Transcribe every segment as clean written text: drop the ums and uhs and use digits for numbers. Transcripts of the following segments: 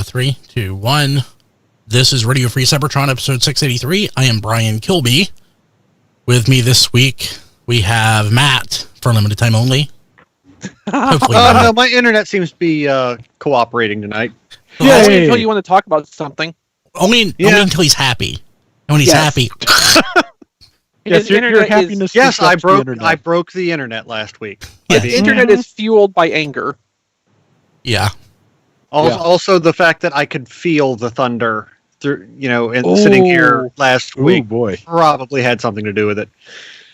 3, 2, 1. This is Radio Free Cybertron, episode 683. I am Brian Kilby. With me this week, we have Matt for limited time only. Hopefully no, my internet seems to be cooperating tonight. Yeah, only until you want to talk about something. Only until he's happy. And when he's happy... Yes, your happiness. Yes, I broke the internet last week. Yes. The internet is fueled by anger. Yeah. Also, the fact that I could feel the thunder, sitting here last week, probably had something to do with it.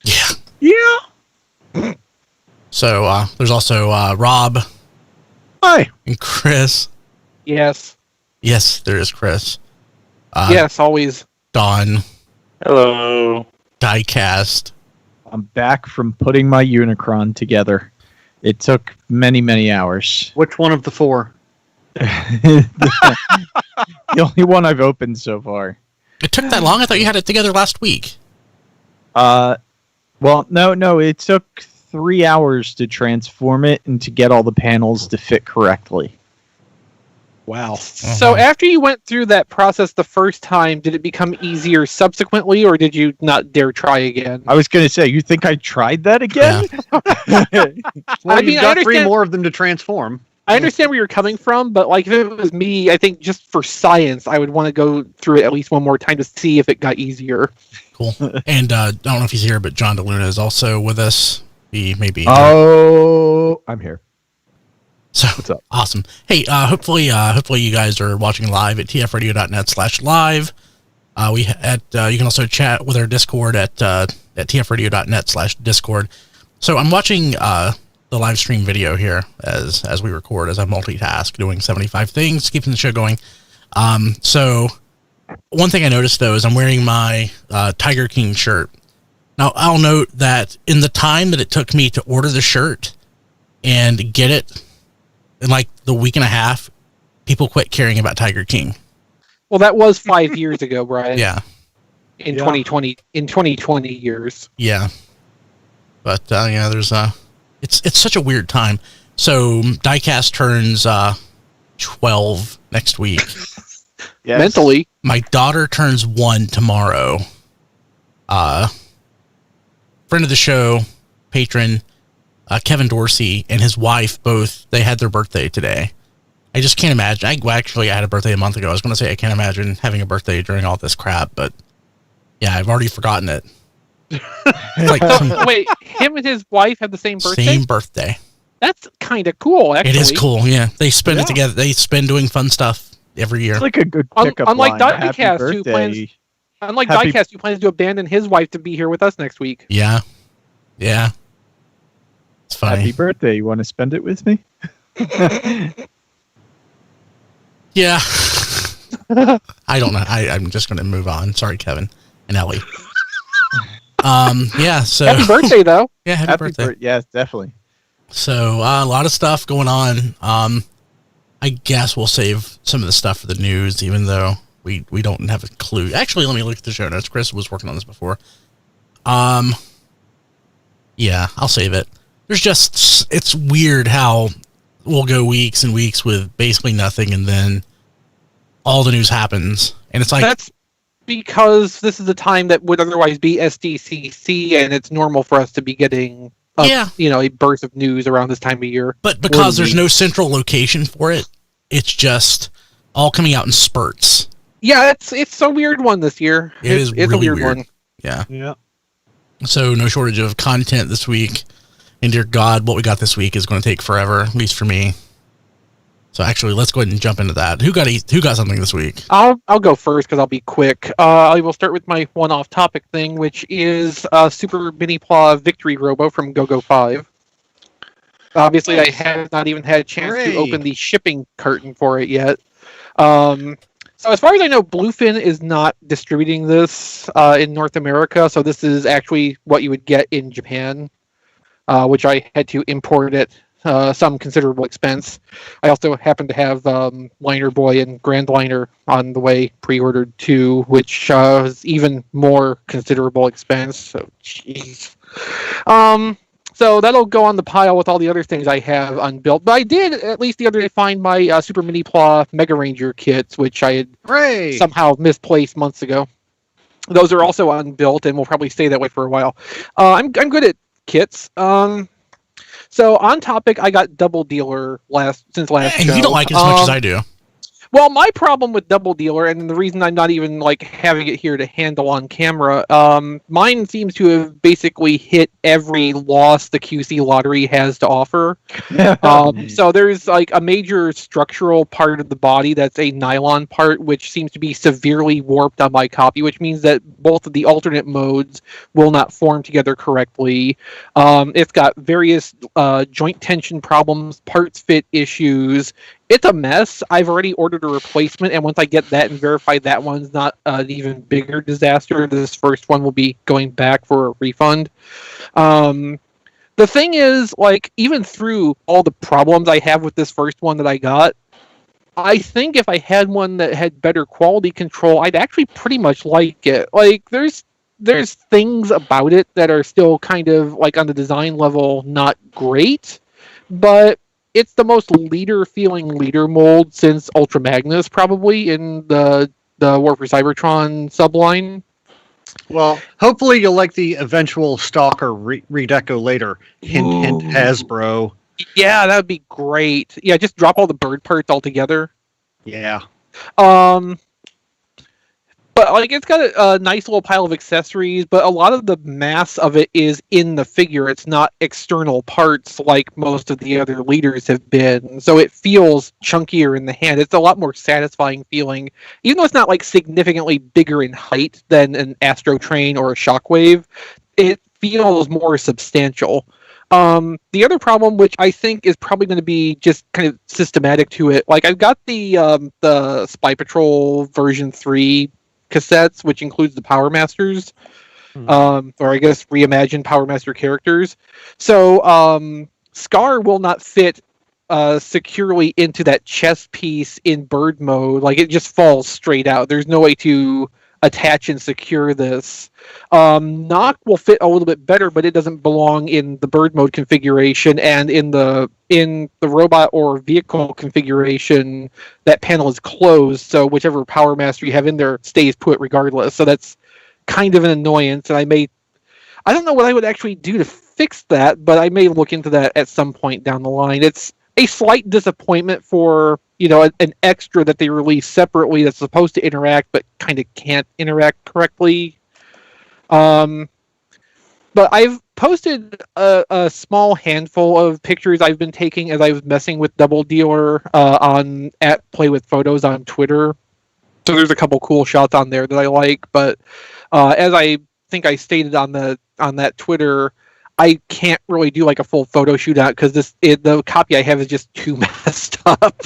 Yeah. So there's also Rob. Hi. And Chris. Yes. Yes, there is Chris. Yes, always. Don. Hello. Diecast. I'm back from putting my Unicron together. It took many, many hours. Which one of the four? The only one I've opened so far. It took that long? I thought you had it together last week. Well, no. It took 3 hours to transform it and to get all the panels to fit correctly. Wow. So after you went through that process the first time, did it become easier subsequently, or did you not dare try again? I was going to say, you think I tried that again? Yeah. Well, you got 3 more of them to transform. I understand where you're coming from, but like if it was me, I think just for science, I would want to go through it at least one more time to see if it got easier. Cool. And I don't know if he's here, but John DeLuna is also with us. He may be. Oh, I'm here. So, what's up? Awesome. Hey, hopefully you guys are watching live at tfradio.net/live. You can also chat with our Discord at tfradio.net/Discord. So I'm watching the live stream video here as we record, as I multitask, doing 75 things, keeping the show going. So one thing I noticed though is I'm wearing my Tiger King shirt. Now I'll note that in the time that it took me to order the shirt and get it, in like the week and a half, people quit caring about Tiger King. Well, that was 5 years ago, Brian. Yeah. In 2020 years. Yeah. But there's it's such a weird time. So Diecast turns 12 next week. Yes. Mentally. My daughter turns 1 tomorrow. Friend of the show, patron, Kevin Dorsey and his wife they had their birthday today. I just can't imagine. I had a birthday a month ago. I was going to say I can't imagine having a birthday during all this crap, but yeah, I've already forgotten it. Wait, him and his wife have the same birthday? Same birthday. That's kind of cool, actually. It is cool, yeah. They spend it together. They spend doing fun stuff every year. It's like a good pickup unlike line. Diecast, Diecast, who plans to abandon his wife to be here with us next week. Yeah. Yeah. It's funny. Happy birthday. You want to spend it with me? Yeah. I don't know. I'm just going to move on. Sorry, Kevin and Ellie. Yeah, so... Happy birthday, though. Yeah, happy birthday. Yeah, definitely. So, a lot of stuff going on. I guess we'll save some of the stuff for the news, even though we don't have a clue. Actually, let me look at the show notes. Chris was working on this before. Yeah, I'll save it. It's weird how we'll go weeks and weeks with basically nothing, and then all the news happens. And it's like... That's because this is the time that would otherwise be SDCC, and it's normal for us to be getting a burst of news around this time of year. But because there's no central location for it, it's just all coming out in spurts. Yeah, it's a weird one this year. It's really a weird one. Yeah. So no shortage of content this week. And dear God, what we got this week is going to take forever, at least for me. So actually, let's go ahead and jump into that. Who got something this week? I'll go first because I'll be quick. I will start with my one-off topic thing, which is Super Minipla Victory Robo from GoGo 5. Obviously, I have not even had a chance to open the shipping curtain for it yet. So as far as I know, Bluefin is not distributing this in North America, so this is actually what you would get in Japan, which I had to import at some considerable expense. I also happen to have Liner Boy and Grand Liner on the way pre-ordered too, which is even more considerable expense. So, jeez. So that'll go on the pile with all the other things I have unbuilt. But I did, at least the other day, find my Super Minipla Mega Ranger kits, which I had somehow misplaced months ago. Those are also unbuilt and will probably stay that way for a while. I'm good at kits. So on topic, I got Double Dealer since last show. You don't like it as much as I do. Well, my problem with Double Dealer, and the reason I'm not even having it here to handle on camera, mine seems to have basically hit every loss the QC lottery has to offer. So there's a major structural part of the body that's a nylon part, which seems to be severely warped on my copy, which means that both of the alternate modes will not form together correctly. It's got various joint tension problems, parts fit issues. It's a mess. I've already ordered a replacement, and once I get that and verify that one's not an even bigger disaster, this first one will be going back for a refund. The thing is, even through all the problems I have with this first one that I got, I think if I had one that had better quality control, I'd actually pretty much like it. There's things about it that are still kind of, on the design level, not great, but it's the most leader-feeling leader mold since Ultra Magnus, probably, in the War for Cybertron subline. Well, hopefully you'll like the eventual Stalker redeco later. Hint, hint, Hasbro. Yeah, that would be great. Yeah, just drop all the bird parts altogether. Yeah. But it's got a nice little pile of accessories, but a lot of the mass of it is in the figure. It's not external parts like most of the other leaders have been. So it feels chunkier in the hand. It's a lot more satisfying feeling, even though it's not significantly bigger in height than an Astro Train or a Shockwave. It feels more substantial. The other problem, which I think is probably going to be just kind of systematic to it, I've got the Spy Patrol version 3 cassettes, which includes the Power Masters, or I guess reimagined Power Master characters. So Scar will not fit securely into that chest piece in bird mode. It just falls straight out. There's no way to attach and secure this. Knock will fit a little bit better, but it doesn't belong in the bird mode configuration, and in the robot or vehicle configuration, that panel is closed, so whichever Power Master you have in there stays put regardless. So that's kind of an annoyance, and I don't know what I would actually do to fix that, but I may look into that at some point down the line. It's a slight disappointment for an extra that they release separately that's supposed to interact but kind of can't interact correctly. But I've posted a small handful of pictures I've been taking as I was messing with Double Dealer on @PlayWithPhotos on Twitter. So there's a couple cool shots on there that I like, but as I think I stated on that Twitter, I can't really do a full photo shoot out because the copy I have is just too messed up.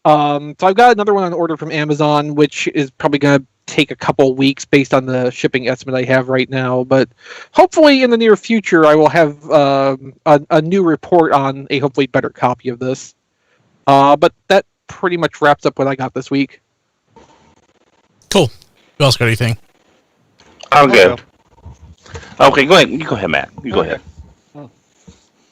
So I've got another one on order from Amazon, which is probably going to take a couple weeks based on the shipping estimate I have right now. But hopefully in the near future, I will have a new report on a hopefully better copy of this. But that pretty much wraps up what I got this week. Cool. Who else got anything? I'm good. Okay, go ahead. You go ahead, Matt. You go ahead.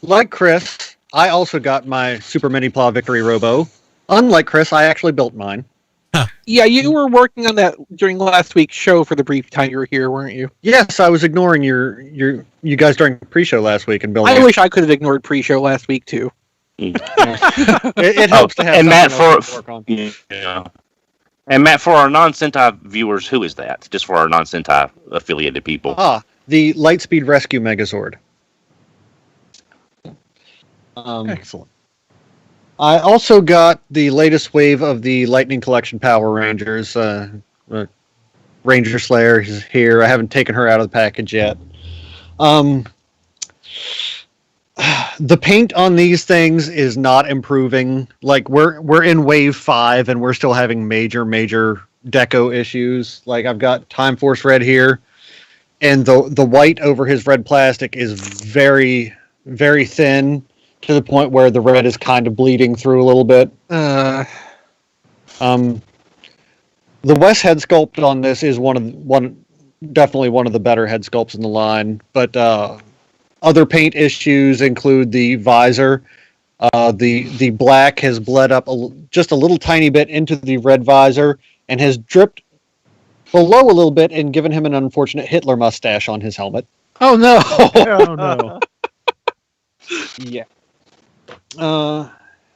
Like Chris, I also got my Super Minipla Victory Robo. Unlike Chris, I actually built mine. Huh. Yeah, you were working on that during last week's show for the brief time you were here, weren't you? Yes, I was ignoring you guys during pre-show last week and building. I wish I could have ignored pre-show last week too. It helps to have. And Matt, and Matt, for our non-Sentai viewers, who is that? Just for our non-Sentai affiliated people. The Lightspeed Rescue Megazord. Excellent. I also got the latest wave of the Lightning Collection Power Rangers. Ranger Slayer is here. I haven't taken her out of the package yet. The paint on these things is not improving. We're in wave 5 and we're still having major deco issues. I've got Time Force Red here, and the white over his red plastic is very, very thin, to the point where the red is kind of bleeding through a little bit. The West head sculpt on this is definitely one of the better head sculpts in the line, but Other paint issues include the visor. The black has bled up just a little tiny bit into the red visor and has dripped below a little bit and given him an unfortunate Hitler mustache on his helmet. Oh no! Oh no. Yeah.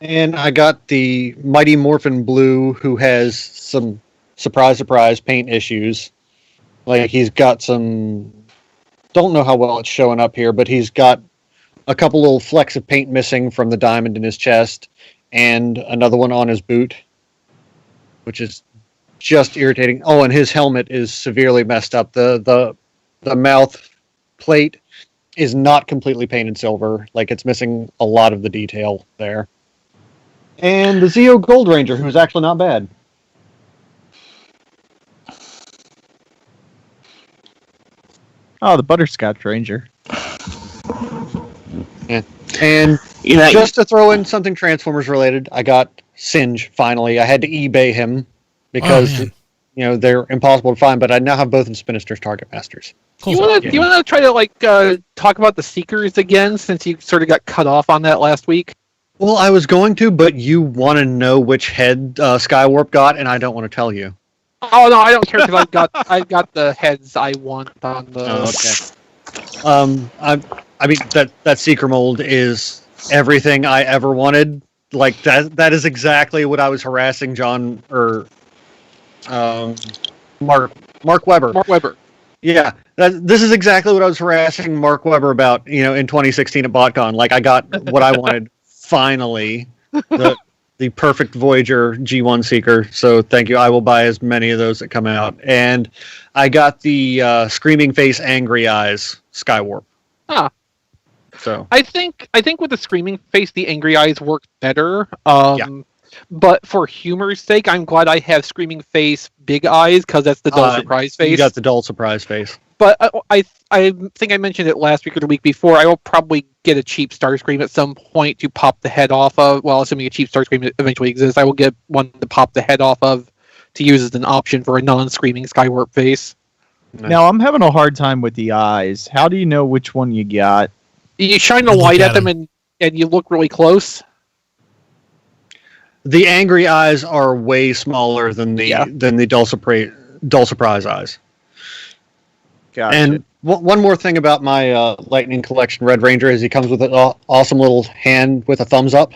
And I got the Mighty Morphin Blue, who has some surprise paint issues. Like he's got some. Don't know how well it's showing up here, but he's got a couple little flecks of paint missing from the diamond in his chest, and another one on his boot, which is just irritating. Oh, and his helmet is severely messed up. The mouth plate is not completely painted silver. Like it's missing a lot of the detail there. And the Zeo Gold Ranger, who's actually not bad. Oh, the Butterscotch Ranger. Yeah. And just to throw in something Transformers related, I got Singe finally. I had to eBay him because they're impossible to find, but I now have both of Sinister's Target Masters. Cool. You want to try to talk about the Seekers again, since you sort of got cut off on that last week? Well, I was going to, but you want to know which head Skywarp got, and I don't want to tell you. Oh no, I don't care because I got the heads I want on the. Oh, okay. I mean that Seeker mold is everything I ever wanted. Like that is exactly what I was harassing John or Mark Webber. Mark Webber. Yeah, this is exactly what I was harassing Mark Webber about. In 2016 at BotCon. Like I got what I wanted finally. The perfect Voyager G1 Seeker. So thank you. I will buy as many of those that come out. And I got the Screaming Face Angry Eyes Skywarp. Ah. So I think with the Screaming Face, the Angry Eyes work better. Yeah. But for humor's sake, I'm glad I have Screaming Face Big Eyes because that's the dull surprise face. You got the dull surprise face. But I think I mentioned it last week or the week before. I will probably get a cheap Starscream at some point to pop the head off of. Well, assuming a cheap Starscream eventually exists, I will get one to pop the head off of to use as an option for a non-screaming Skywarp face. Nice. Now, I'm having a hard time with the eyes. How do you know which one you got? You shine the light at them and you look really close. The angry eyes are way smaller than the dull surprise eyes. Gotcha. And one more thing about my Lightning Collection Red Ranger is he comes with an awesome little hand with a thumbs up.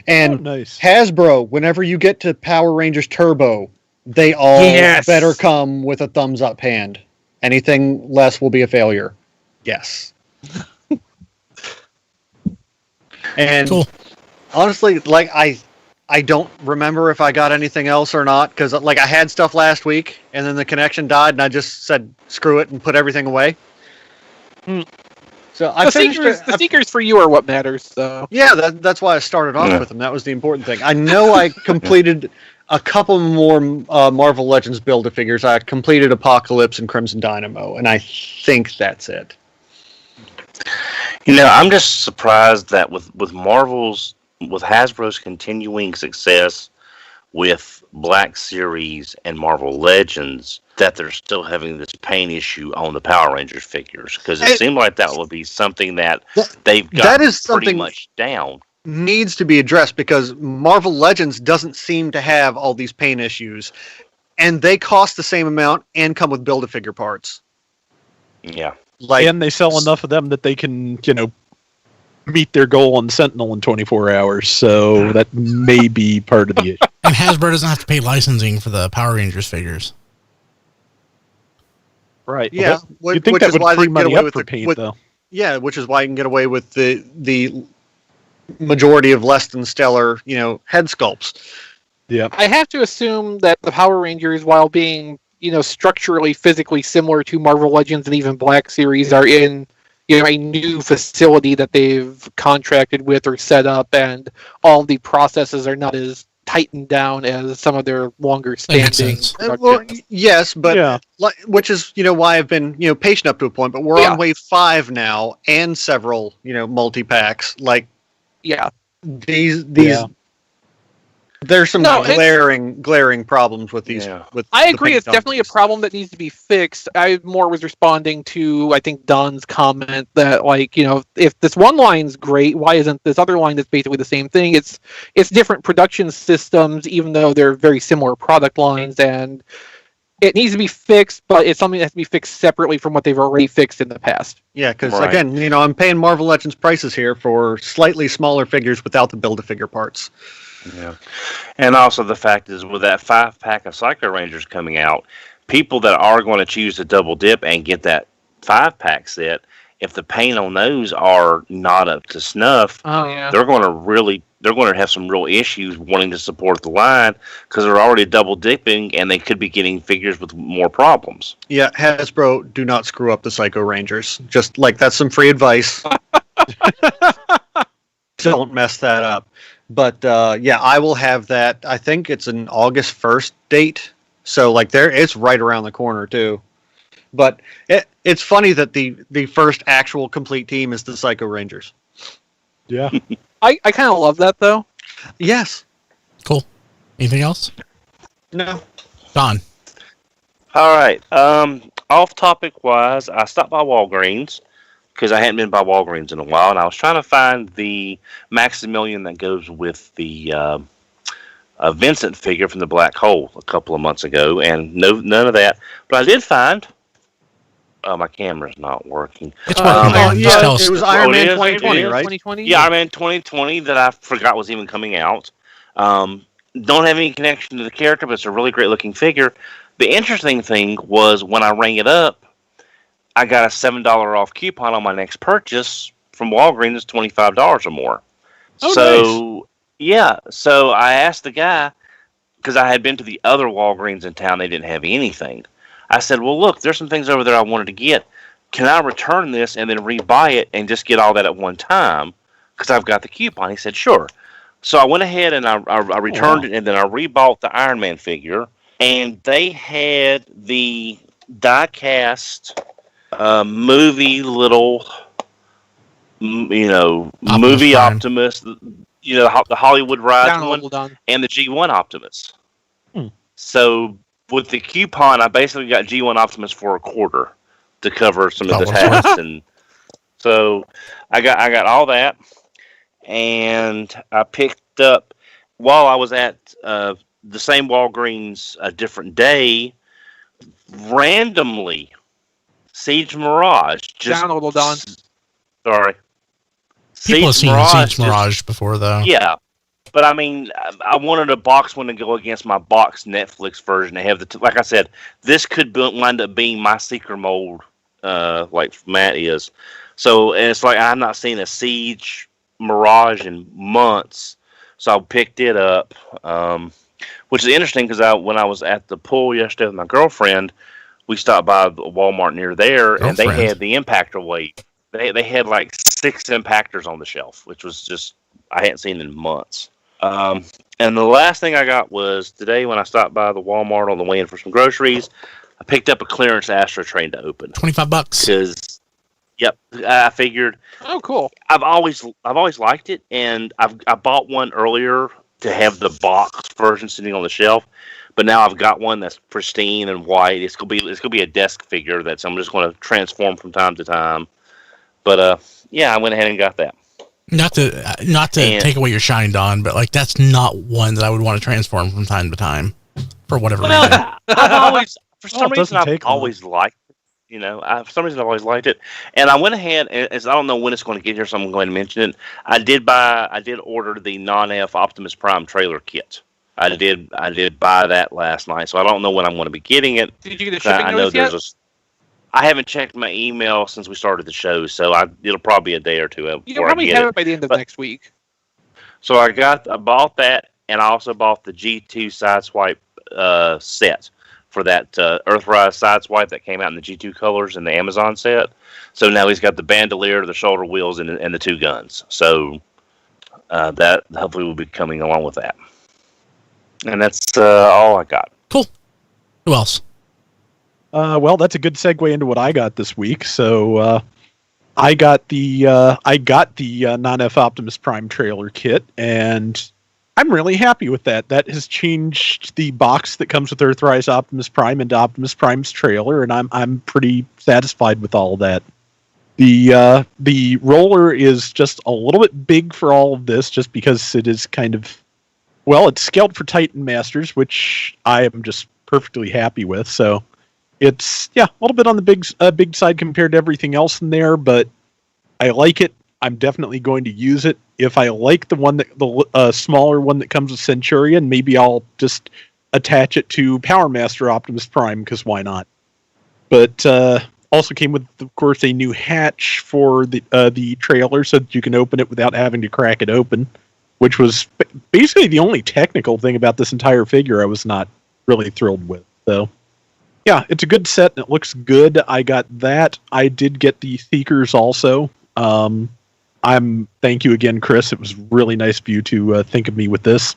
And nice. Hasbro, whenever you get to Power Rangers Turbo, they all better come with a thumbs up hand. Anything less will be a failure. Yes. And cool. Honestly, like I don't remember if I got anything else or not, because like I had stuff last week and then the connection died and I just said screw it and put everything away. So I finished the Seekers for you are what matters. So yeah, that's why I started off with them. That was the important thing. I know I completed a couple more Marvel Legends Build-A-Figures. I completed Apocalypse and Crimson Dynamo, and I think that's it. I'm just surprised that with Hasbro's continuing success with Black Series and Marvel Legends, that they're still having this pain issue on the Power Rangers figures, because it seemed like that would be something that they've got pretty much down. Needs to be addressed because Marvel Legends doesn't seem to have all these pain issues, and they cost the same amount and come with Build-A-Figure parts. Yeah. And they sell enough of them that they can, meet their goal on Sentinel in 24 hours. So that may be part of the issue. And Hasbro doesn't have to pay licensing for the Power Rangers figures. Right. Yeah. Well, you'd think that would free money up for paint, though. Yeah, which is why you can get away with the majority of less than stellar, head sculpts. Yeah. I have to assume that the Power Rangers, while being structurally, physically similar to Marvel Legends and even Black Series, are in a new facility that they've contracted with or set up, and all the processes are not as tightened down as some of their longer standing. Well, yes, but which is why I've been patient up to a point. But we're on wave 5 now, and several multi packs. Like these There's some No, glaring problems with these. Yeah. With I the agree. paint It's definitely a donkeys. problem that needs to be fixed. I more was responding to, I think, Don's comment that, like, if this one line's great, why isn't this other line that's basically the same thing? It's different production systems, even though they're very similar product lines, and it needs to be fixed, but it's something that has to be fixed separately from what they've already fixed in the past. Yeah, because Right. again, I'm paying Marvel Legends prices here for slightly smaller figures without the Build-A-Figure parts. Yeah. And also the fact is, with that 5-pack of Psycho Rangers coming out, people that are going to choose to double dip and get that 5-pack set, if the paint on those are not up to snuff, Oh yeah. they're going to have some real issues wanting to support the line because they're already double dipping and they could be getting figures with more problems. Yeah, Hasbro, do not screw up the Psycho Rangers. Just like that's some free advice. Don't mess that up. But yeah, I will have that. I think it's an August 1st date. So like it's right around the corner too. But it's funny that the first actual complete team is the Psycho Rangers. Yeah. I kind of love that though. Yes. Cool. Anything else? No. Don. All right. Off topic wise, I stopped by Walgreens because I hadn't been by Walgreens in a while, and I was trying to find the Maximilian that goes with the Vincent figure from the Black Hole a couple of months ago, and none of that. But I did find. My camera's not working. It's working, man. Just tell us. It was Iron Man it is? 2020, It is? right? 2020. Yeah, Iron Man 2020 that I forgot was even coming out. Don't have any connection to the character, but it's a really great looking figure. The interesting thing was when I rang it up, I got a $7 off coupon on my next purchase from Walgreens. It's $25 or more. Oh, So yeah, so I asked the guy because I had been to the other Walgreens in town. They didn't have anything. I said, well, look, there's some things over there I wanted to get. Can I return this and then rebuy it and just get all that at one time? Because I've got the coupon. He said, sure. So I went ahead and I returned it, and then I rebought the Iron Man figure. And they had the Diecast movie little, movie Prime. Optimus, the Hollywood ride one, Downloadable done. and the G1 Optimus. Hmm. So with the coupon, I basically got G1 Optimus for a quarter to cover some of the That was tax, and so I got all that, and I picked up while I was at the same Walgreens a different day, randomly Siege Mirage. Downloadable done. Sorry. People have seen Siege just- Mirage before, though. Yeah. But I mean, I wanted a box one to go against my box Netflix version. They have like I said, this could wind up being my secret mold, like Matt is. So, and it's like I'm not seeing a Siege Mirage in months, so I picked it up. Which is interesting because when I was at the pool yesterday with my girlfriend, we stopped by the Walmart near there, and they Girlfriend. had the Impactor wave. They had like 6 Impactors on the shelf, which was just I hadn't seen in months. And the last thing I got was today when I stopped by the Walmart on the way in for some groceries, I picked up a clearance Astro Train to open. $25. Because, yep, I figured Oh, cool. I've always liked it, and I bought one earlier to have the box version sitting on the shelf, but now I've got one that's pristine and white. It's gonna be a desk figure that I'm just going to transform from time to time. But yeah, I went ahead and got that. Not to And- take away your shine, Don, but like that's not one that I would want to transform from time to time for whatever reason. Well, I've always, for Well, some it reason, doesn't I've take long. always liked it. For some reason, I've always liked it. And I went ahead, and as I don't know when it's going to get here, so I'm going to mention it. I did order the non-F Optimus Prime trailer kit. I did buy that last night, so I don't know when I'm going to be getting it. Did you get a shipping I know notice yet? I haven't checked my email since we started the show, so it'll probably be a day or two You'll before I probably get have it. it by the end of But- next week. So I bought that, and I also bought the G2 Sideswipe set for that Earthrise Sideswipe that came out in the G2 colors in the Amazon set. So now he's got the bandolier, the shoulder wheels, and the 2 guns. So that hopefully will be coming along with that. And that's all I got. Cool. Who else? Well, that's a good segue into what I got this week. So I got the non-F Optimus Prime trailer kit, and I'm really happy with that. That has changed the box that comes with Earthrise Optimus Prime into Optimus Prime's trailer, and I'm pretty satisfied with all of that. The roller is just a little bit big for all of this, just because it is kind of, well, it's scaled for Titan Masters, which I am just perfectly happy with. So it's a little bit on the big side compared to everything else in there, but I like it. I'm definitely going to use it. If I like the smaller one that comes with Centurion, maybe I'll just attach it to Power Master Optimus Prime, because why not? But also came with, of course, a new hatch for the trailer, so that you can open it without having to crack it open, which was basically the only technical thing about this entire figure I was not really thrilled with. So, yeah, it's a good set, and it looks good. I got that. I did get the Seekers also. Thank you again, Chris. It was really nice of you to think of me with this,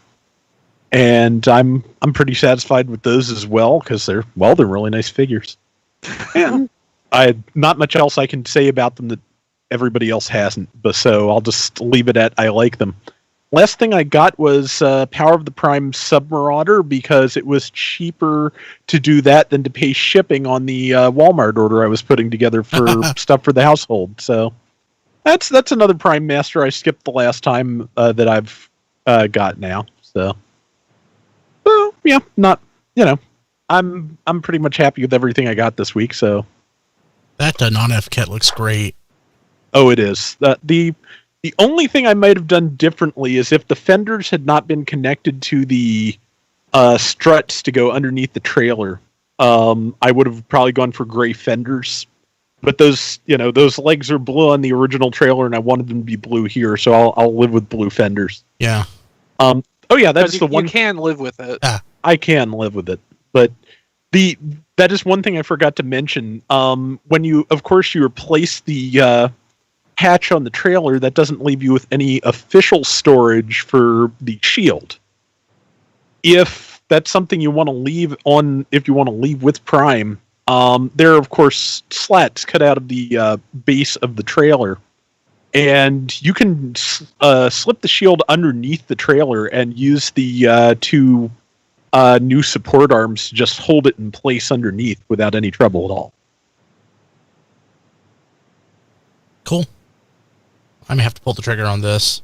and I'm pretty satisfied with those as well, because they're really nice figures. And not much else I can say about them that everybody else hasn't, but so I'll just leave it at I like them. Last thing I got was Power of the Prime Submarauder, because it was cheaper to do that than to pay shipping on the Walmart order I was putting together for stuff for the household. So that's another Prime Master I skipped the last time that I've got now. So, well, yeah, not, I'm pretty much happy with everything I got this week. So That non-F kit looks great. Oh, it is. The only thing I might have done differently is if the fenders had not been connected to the struts to go underneath the trailer, I would have probably gone for gray fenders. But those legs are blue on the original trailer, and I wanted them to be blue here, so I'll live with blue fenders. Yeah. Oh yeah, that's the one. You can live with it. I can live with it, but that is one thing I forgot to mention. When you replace the hatch on the trailer, that doesn't leave you with any official storage for the shield. If that's something you want to leave on, if you want to leave with Prime, there are of course slats cut out of the base of the trailer, and you can slip the shield underneath the trailer and use the two new support arms to just hold it in place underneath without any trouble at all. Cool. I may have to pull the trigger on this.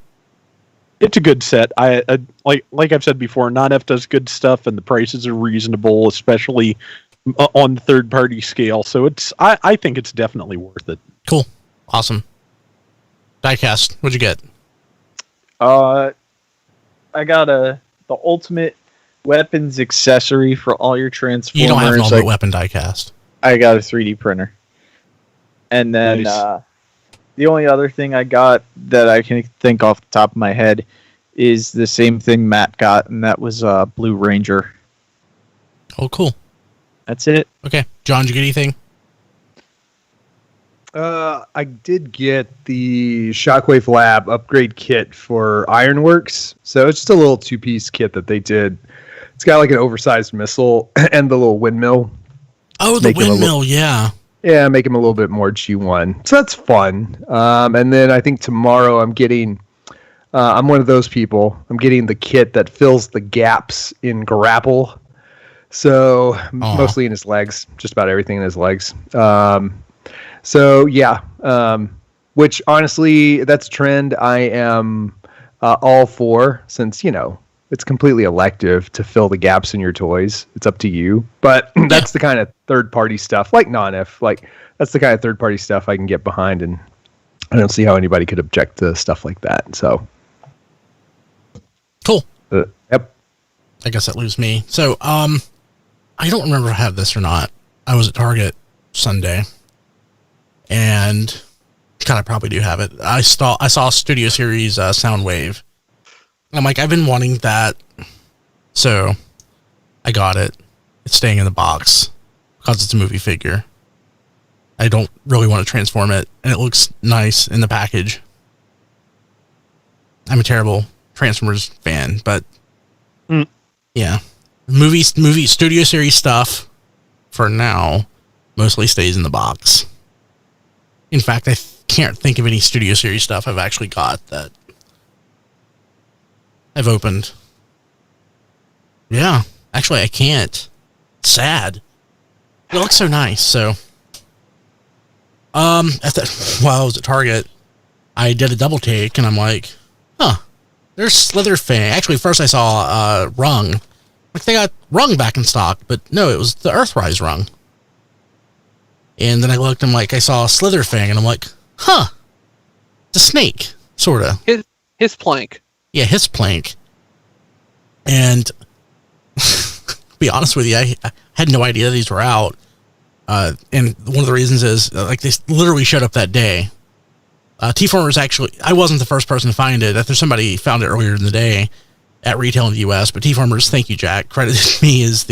It's a good set. I like I've said before, Non-F does good stuff, and the prices are reasonable, especially on the third-party scale. So I think it's definitely worth it. Cool. Awesome. Diecast, what'd you get? I got the ultimate weapons accessory for all your Transformers. You don't have an ultimate weapon diecast. I got a 3D printer. And then the only other thing I got that I can think off the top of my head is the same thing Matt got, and that was Blue Ranger. Oh, cool. That's it. Okay. John, did you get anything? I did get the Shockwave Lab upgrade kit for Ironworks. So it's just a little two-piece kit that they did. It's got like an oversized missile and the little windmill. Oh, the windmill, yeah. Yeah, make him a little bit more G1. So that's fun. And then I think tomorrow I'm getting... I'm one of those people. I'm getting the kit that fills the gaps in Grapple. So mostly in his legs. Just about everything in his legs. So yeah, which honestly, that's a trend I am all for, since, it's completely elective to fill the gaps in your toys. It's up to you. But that's the kind of third-party stuff, like Non-F, that's the kind of third-party stuff I can get behind, and I don't see how anybody could object to stuff like that. So cool. Yep. I guess that leaves me. So I don't remember if I have this or not. I was at Target Sunday, and God, I probably do have it. I saw Studio Series Soundwave. I'm like, I've been wanting that, so I got it. It's staying in the box because it's a movie figure. I don't really want to transform it, and it looks nice in the package. I'm a terrible Transformers fan, but yeah, movie Studio Series stuff for now mostly stays in the box. In fact, I can't think of any Studio Series stuff I've actually got that I've opened. Yeah. Actually, I can't. Sad. It looks so nice. So, while I was at Target, I did a double take, and I'm like, huh, there's Slitherfang. Actually, first I saw Rung. Like, they got Rung back in stock, but no, it was the Earthrise Rung. And then I looked, and I saw Slitherfang, and I'm like, huh, it's a snake, sort of. His plank. Yeah, his plank. And to be honest with you, I had no idea these were out. And one of the reasons is, they literally showed up that day. T-Formers actually, I wasn't the first person to find it. There's somebody found it earlier in the day at retail in the U.S., but T-Formers, thank you, Jack, credited me as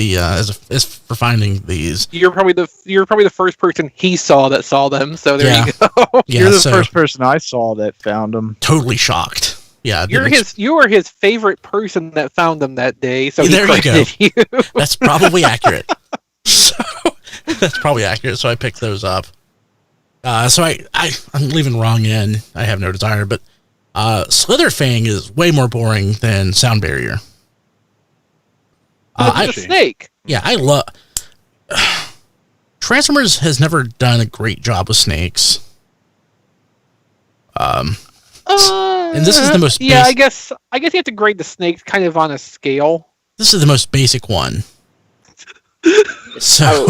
as for finding these. You're probably the first person he saw that saw them. So there you go. You're the first person I saw that found them. Totally shocked. Yeah, you were his favorite person that found them that day. So there you go. You. That's probably accurate. That's probably accurate. So I picked those up. So I'm leaving Rung in. I have no desire, but Slitherfang is way more boring than Sound Barrier. It's a snake. Yeah, I love. Transformers has never done a great job with snakes. And this is the most. Yeah, I guess you have to grade the snakes kind of on a scale. This is the most basic one. So.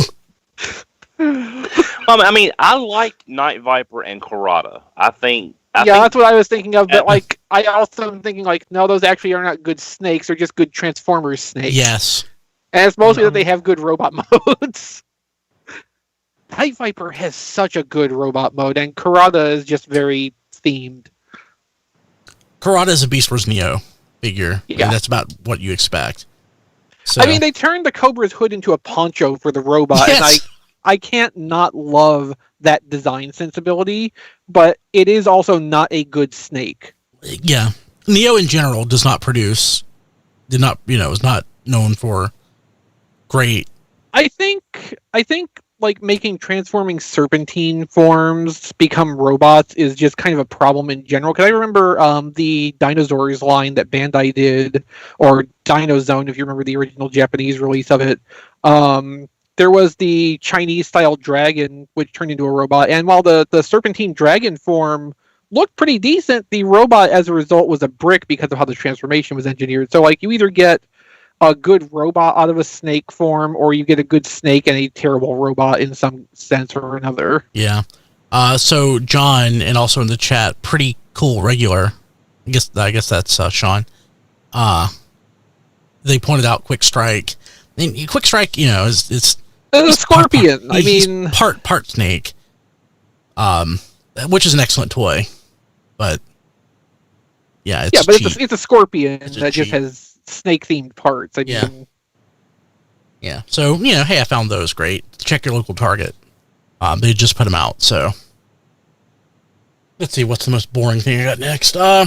I mean, I like Night Viper and Karada. I think that's what I was thinking of. But I also am thinking no, those actually are not good snakes. They're just good Transformers snakes. Yes, and it's mostly that they have good robot modes. Night Viper has such a good robot mode, and Karada is just very themed. Karada is a Beast Wars Neo figure. Yeah, and that's about what you expect. So, I mean, they turned the Cobra's hood into a poncho for the robot, yes. And I can't not love that design sensibility, but it is also not a good snake. Yeah. Neo in general is not known for great. I think making transforming serpentine forms become robots is just kind of a problem in general. Because I remember the Dinosaurs line that Bandai did, or Dino Zone, if you remember the original Japanese release of it. There was the Chinese-style dragon, which turned into a robot. And while the serpentine dragon form looked pretty decent, the robot, as a result, was a brick because of how the transformation was engineered. So, you either get a good robot out of a snake form, or you get a good snake and a terrible robot in some sense or another. Yeah. So John, and also in the chat, pretty cool regular. I guess that's Sean. They pointed out Quick Strike. And Quick Strike, it's a scorpion. He's part snake, which is an excellent toy, but yeah, it's a scorpion that just has snake-themed parts. Yeah. So hey, I found those. Great. Check your local Target. They just put them out. So let's see what's the most boring thing I got next. I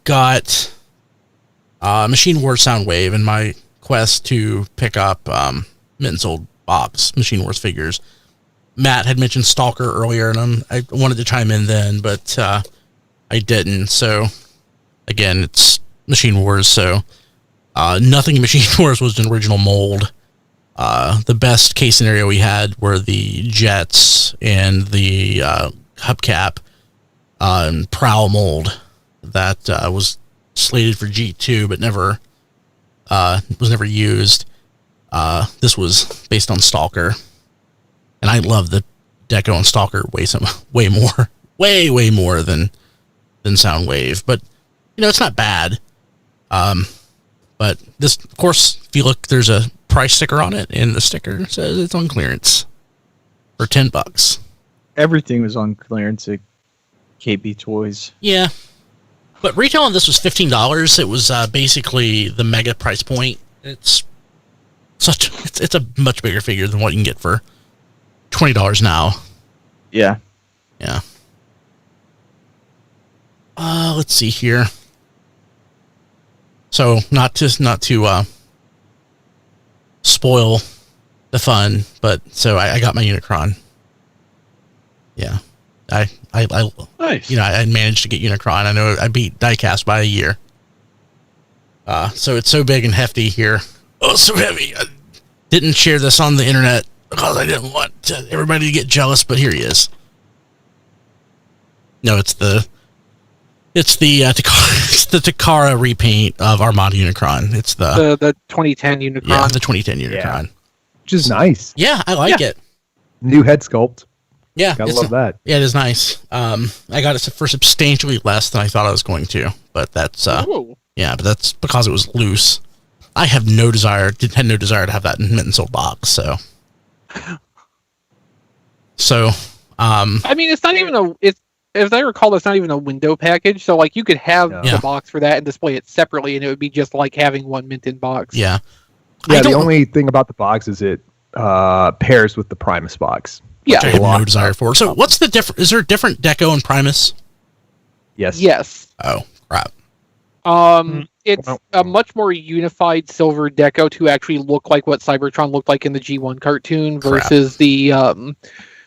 got Machine Wars Soundwave in my quest to pick up Minton's old box Machine Wars figures. Matt had mentioned Stalker earlier, and I wanted to chime in then, but I didn't. So again, it's Machine Wars, so nothing in Machine Wars was an original mold. The best case scenario we had were the jets and the hubcap and Prowl mold that was slated for G2 but was never used. This was based on Stalker, and I love the Deco on Stalker way more than Soundwave, but it's not bad. But this, of course, if you look, there's a price sticker on it, and the sticker says it's on clearance for $10. Everything was on clearance at KB Toys. Yeah, but retail on this was $15. It was basically the mega price point. It's a much bigger figure than what you can get for $20 now. Yeah. Yeah. Let's see here. So not to spoil the fun, but so I got my Unicron. Yeah, I nice. I managed to get Unicron. I know I beat Diecast by a year. So it's so big and hefty here. Oh, so heavy. I didn't share this on the internet because I didn't want everybody to get jealous, but here he is. No, it's the Takara repaint of Armada Unicron. It's the 2010 Unicron. Yeah, the 2010 Unicron. Which is nice. Yeah, I like it. New head sculpt. Yeah, Gotta love that. Yeah, it is nice. I got it for substantially less than I thought I was going to, but that's yeah, but that's because it was loose. I have had no desire to have that mint and sold box. So, I mean, it's not even as I recall, it's not even a window package. So, like, you could have the box for that and display it separately, and it would be just like having one mint in box. Yeah. Yeah. The only thing about the box is it pairs with the Primus box. Yeah. I have no desire for. So, what's the difference? Is there a different deco in Primus? Yes. Yes. Oh, crap. It's a much more unified silver deco to actually look like what Cybertron looked like in the G1 cartoon versus the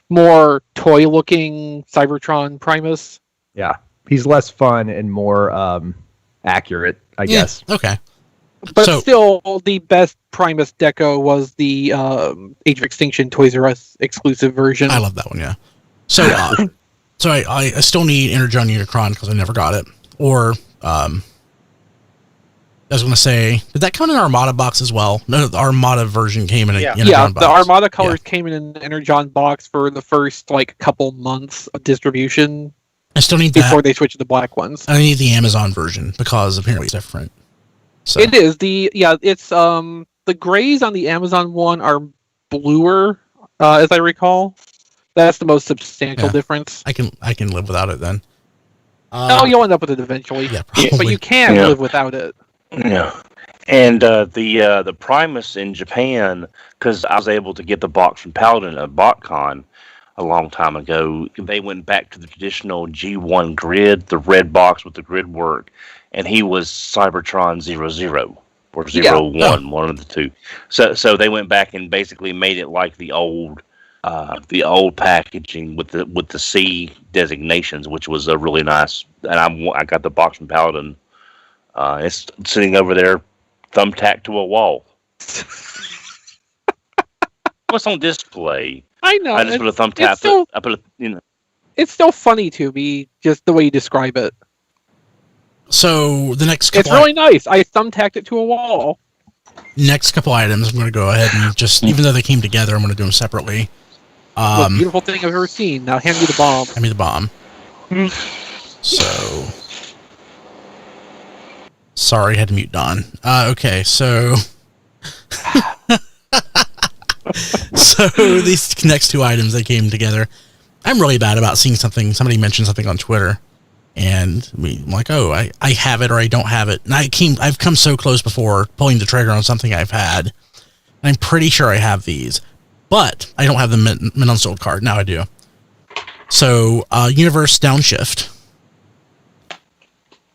more toy-looking Cybertron Primus. Yeah, he's less fun and more accurate, I guess. Okay. But still, the best Primus deco was the Age of Extinction Toys R Us exclusive version. I love that one, yeah. So, so I still need Energon Unicron because I never got it. Or, I was going to say, did that come in an Armada box as well? No, the Armada version came in an Energon box. The Armada colors came in an Energon box for the first, couple months of distribution. I still need that. Before they switched to the black ones. I need the Amazon version because apparently it's different. So. It is. It's, the grays on the Amazon one are bluer, as I recall. That's the most substantial difference. I can live without it then. You'll end up with it eventually. Yeah, probably. But you can live without it. Yeah. And the Primus in Japan, because I was able to get the box from Paladin at BotCon a long time ago, they went back to the traditional G1 grid, the red box with the grid work, and he was Cybertron 00 or 01, one of the two. So they went back and basically made it like the old packaging with the C designations, which was a really nice. And I got the box from Paladin. It's sitting over there, thumbtacked to a wall. What's on display? I know. I just put a thumbtack. It's still funny to me, just the way you describe it. So the next couple it's really nice. I thumbtacked it to a wall. Next couple items, I'm going to go ahead and just, even though they came together, I'm going to do them separately. Most beautiful thing I've ever seen. Now hand me the bomb. Hand me the bomb. So, sorry, had to mute Don. Okay, so so these next two items that came together, I'm really bad about seeing somebody mentioned something on Twitter, and I'm like, oh, I have it or I don't have it, and I've come so close before pulling the trigger on something I've had, and I'm pretty sure I have these, but I don't have the mint unsold card. Now I do. So, Universe Downshift,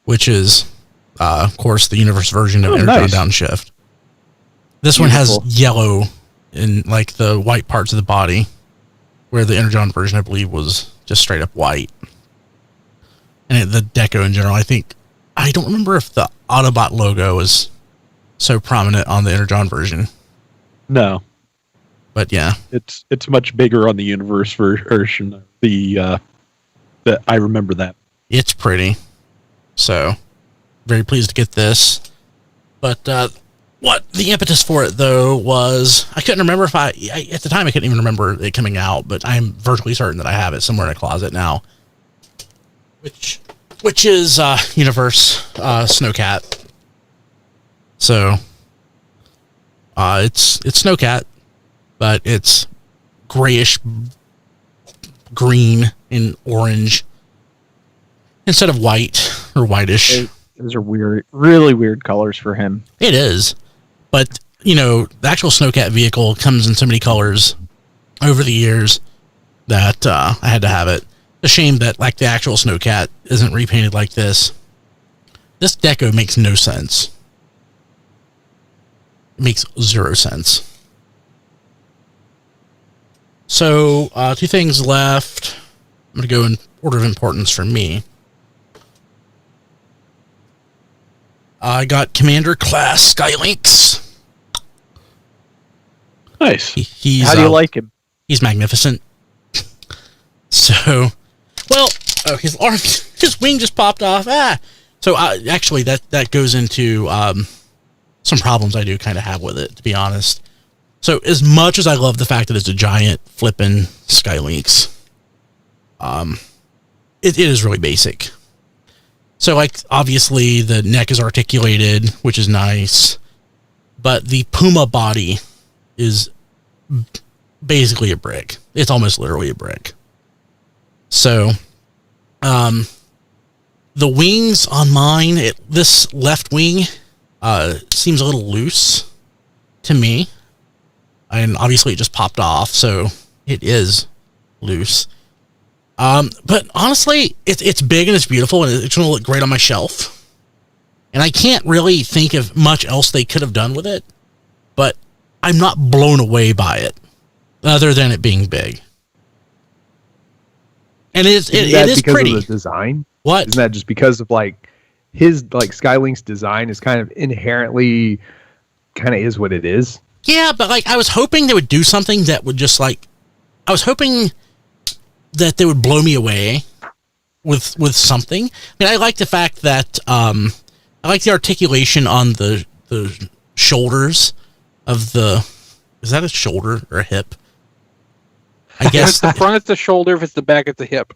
which is, of course, the Universe version of Energon Downshift. This one has yellow in like the white parts of the body, where the Energon version, I believe, was just straight up white. And the deco in general, I don't remember if the Autobot logo was so prominent on the Energon version. No. But yeah. It's much bigger on the Universe version. I remember that. It's pretty. So, very pleased to get this. But what the impetus for it, though, was I couldn't remember if at the time I couldn't even remember it coming out, but I'm virtually certain that I have it somewhere in a closet now. Which is Universe Snowcat. So, it's Snowcat, but it's grayish green and orange instead of white or whitish. Those are weird, really weird colors for him. It is. But, the actual Snowcat vehicle comes in so many colors over the years that I had to have it. A shame that, the actual Snowcat isn't repainted like this. This deco makes no sense. It makes 0 sense. So, two things left. I'm going to go in order of importance for me. I got Commander Class Skylynx. Nice. He's How do you like him? He's magnificent. So, well, his arm, his wing just popped off. So actually, that goes into some problems I do kind of have with it, to be honest. So, as much as I love the fact that it's a giant flippin' Skylynx, it is really basic. So, like, obviously, the neck is articulated, which is nice, but the Puma body is basically a brick. It's almost literally a brick. So, the wings on mine, this left wing seems a little loose to me. And obviously it just popped off, so it is loose. But honestly, it's big and it's beautiful and it's going to look great on my shelf. And I can't really think of much else they could have done with it, but I'm not blown away by it, other than it being big. And it is because pretty. Of the design? What? Isn't that just because of his Skylink's design is kind of inherently kind of is what it is? Yeah, but I was hoping they would do something that would just I was hoping that they would blow me away with something. I mean, I like the fact that I like the articulation on the shoulders of the. Is that a shoulder or a hip? I guess if it's the front, it's the shoulder. If it's the back, it's the hip.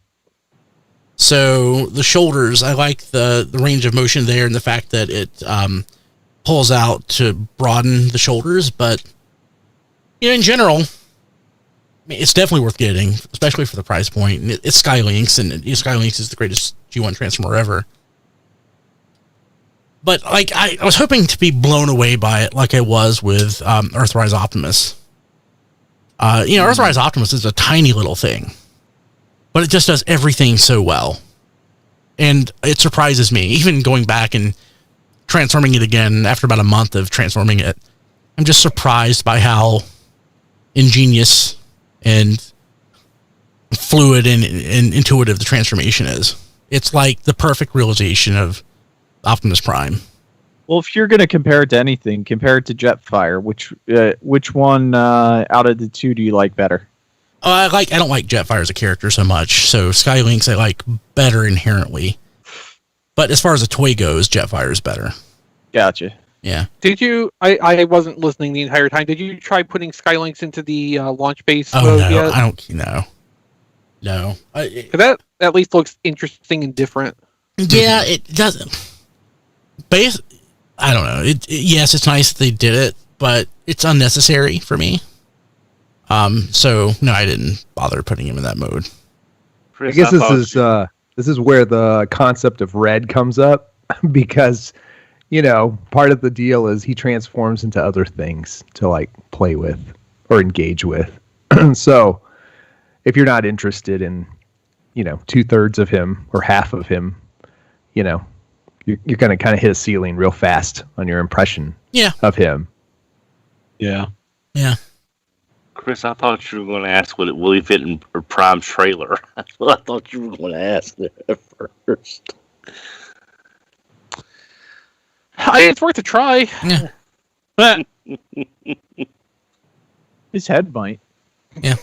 So the shoulders, I like the range of motion there and the fact that it pulls out to broaden the shoulders. But in general, I mean, it's definitely worth getting, especially for the price point. And it's Skylynx, and Skylynx is the greatest G1 transformer ever. But I was hoping to be blown away by it, like I was with Earthrise Optimus. Earthrise Optimus is a tiny little thing, but it just does everything so well. And it surprises me, even going back and transforming it again after about a month of transforming it. I'm just surprised by how ingenious and fluid and intuitive the transformation is. It's like the perfect realization of Optimus Prime. Well, if you're going to compare it to anything, compare it to Jetfire. Which one out of the two do you like better? I don't like Jetfire as a character so much, so Skylynx I like better inherently. But as far as a toy goes, Jetfire is better. Gotcha. Yeah. Did you? I wasn't listening the entire time. Did you try putting Skylynx into the launch base? Oh no, yet? I don't. No. That at least looks interesting and different. Yeah, it doesn't. I don't know. Yes, it's nice that they did it, but it's unnecessary for me. So no, I didn't bother putting him in that mode. I guess this is where the concept of red comes up, because part of the deal is he transforms into other things to play with or engage with. So if you're not interested in 2/3 of him or half of him, you're going to kind of hit a ceiling real fast on your impression of him. Yeah. Yeah. Chris, I thought you were going to ask will he fit in Prime's trailer. That's what I thought you were going to ask there first. It's worth a try. Yeah. His head might. Yeah.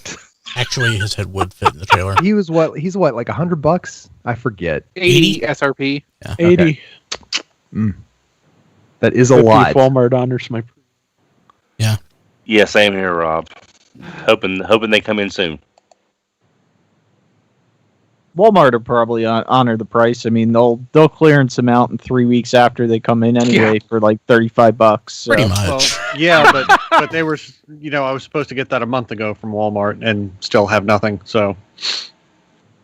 Actually, his head would fit in the trailer. He's what, like $100? I forget. 80 SRP. Yeah. 80. Okay. That is a lot. Walmart honors my. Yeah. Yeah, same here, Rob. Hoping they come in soon. Walmart will probably honor the price. I mean, they'll clearance them out in 3 weeks after they come in anyway for like $35. So. Pretty much. Well, yeah, but they were, I was supposed to get that a month ago from Walmart and still have nothing. So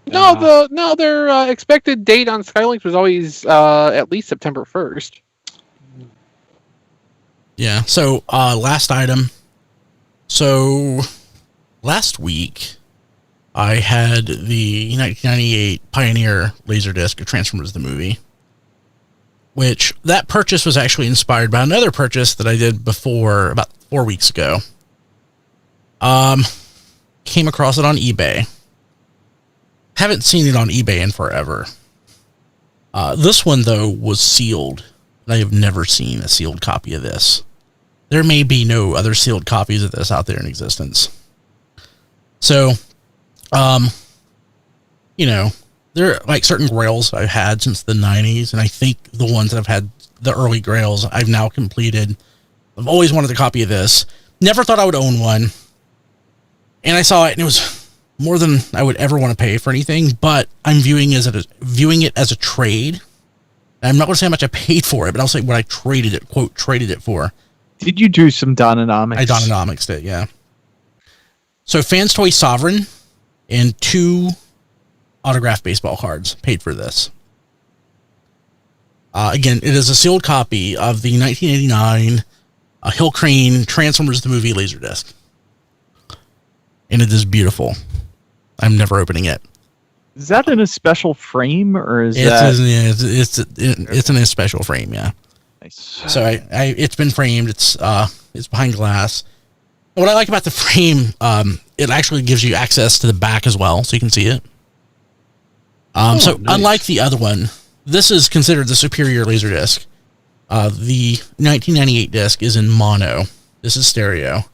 their expected date on Skylynx was always at least September 1st. Yeah. So last item. So last week I had the 1998 Pioneer Laserdisc of Transformers the movie, which that purchase was actually inspired by another purchase that I did before about 4 weeks ago. Came across it on eBay. Haven't seen it on eBay in forever. This one though was sealed I have never seen a sealed copy of this. There may be no other sealed copies of this out there in existence. So, you know, there are like certain grails I've had since the 90s, and I think the ones that I've had, the early grails, I've now completed. I've always wanted a copy of this. Never thought I would own one. And I saw it, and it was more than I would ever want to pay for anything, but I'm viewing it as a trade. I'm not going to say how much I paid for it, but I'll say what I traded it, quote, traded it for. Did you do some Dononomics? I Dononomics did, yeah. So Fans Toy Sovereign and 2 autographed baseball cards paid for this. Again, it is a sealed copy of the 1989 Hill Crane Transformers the Movie Laserdisc. And it is beautiful. I'm never opening it. Is that in a special frame, or is it's in a special frame, yeah. Nice. So it's been framed. It's behind glass. And what I like about the frame, it actually gives you access to the back as well, so you can see it. So nice. Unlike the other one, this is considered the superior Laserdisc. The 1998 disc is in mono. This is stereo.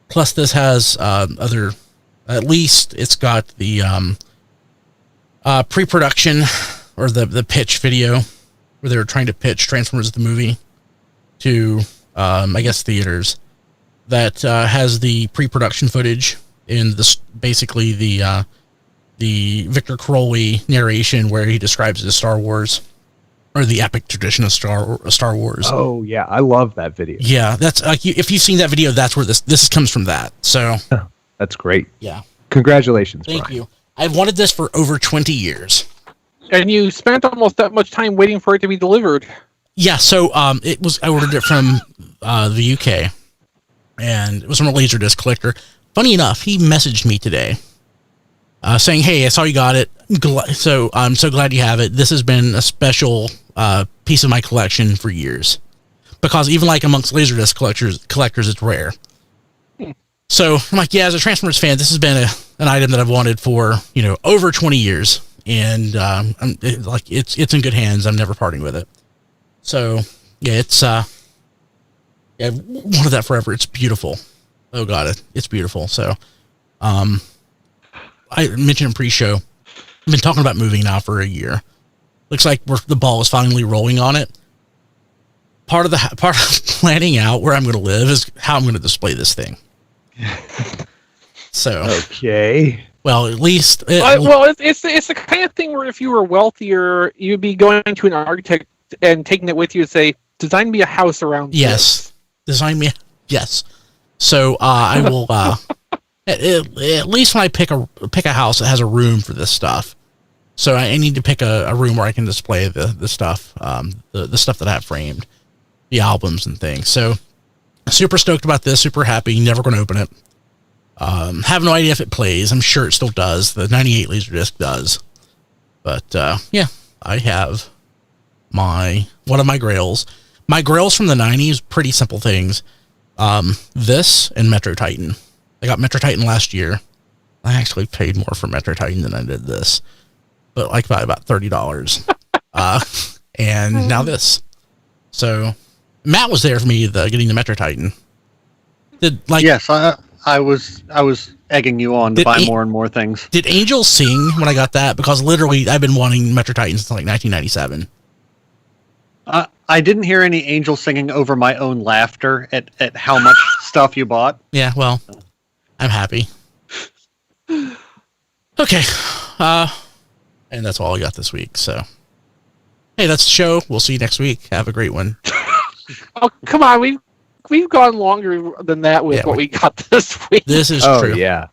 Plus, this has other. At least it's got the pre-production or the pitch video where they were trying to pitch Transformers the movie to, I guess, theaters. That has the pre-production footage in this, basically the Victor Crowley narration where he describes the Star Wars or the epic tradition of Star Wars. Oh yeah, I love that video. Yeah, that's like if you've seen that video, that's where this comes from. That so that's great. Yeah, congratulations. Thank Brian. you. I've wanted this for over 20 years. And you spent almost that much time waiting for it to be delivered. Yeah, so I ordered it from the UK, and it was from a Laserdisc collector. Funny enough, he messaged me today saying, "Hey, I saw you got it. So I'm so glad you have it. This has been a special piece of my collection for years, because even like amongst Laserdisc collectors, it's rare." So I'm like, yeah, as a Transformers fan, this has been an item that I've wanted for over 20 years, and it's in good hands. I'm never parting with it. So yeah, it's I've wanted that forever. It's beautiful. Oh god, it's beautiful. So I mentioned in pre-show, I've been talking about moving now for a year. Looks like the ball is finally rolling on it. Part of planning out where I'm going to live is how I'm going to display this thing. So okay. Well, at least it's the kind of thing where if you were wealthier, you'd be going to an architect and taking it with you and say, "Design me a house around." Yes, design me. Yes. So I will. At least when I pick a house that has a room for this stuff. So I need to pick a room where I can display the stuff, the stuff that I have framed, the albums and things. So super stoked about this. Super happy. Never going to open it. Have no idea if it plays. I'm sure it still does. The 98 Laserdisc does. But yeah, I have one of my grails. My grails from the 90s, pretty simple things. This and Metro Titan. I got Metro Titan last year. I actually paid more for Metro Titan than I did this, but like by about $30. And now this. So Matt was there for me getting the Metro Titan. Yes, I was egging you on to buy more and more things. Did Angel sing when I got that? Because literally I've been wanting Metro Titan since like 1997. I didn't hear any Angel singing over my own laughter at how much stuff you bought. Yeah, well, I'm happy. Okay. And that's all I got this week. So, hey, that's the show. We'll see you next week. Have a great one. Oh, come on. We've gone longer than that with what we got this week. This is true. Yeah.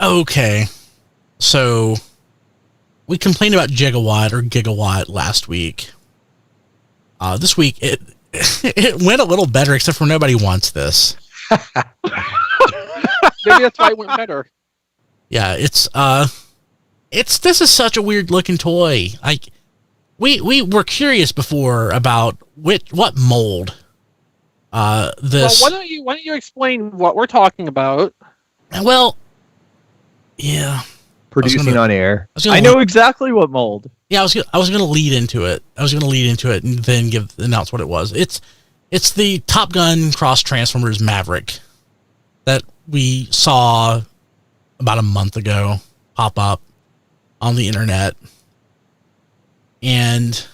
Okay. So, we complained about Gigawatt last week. This week, it went a little better, except for nobody wants this. Maybe that's why it went better. Yeah, this is such a weird looking toy. Like, we were curious before about what mold. This. Well, why don't you explain what we're talking about? Well, yeah. Producing on air. I know exactly what mold. Yeah, I was gonna lead into it. And then announce what it was. It's the Top Gun Cross Transformers Maverick that we saw about a month ago pop up on the internet. And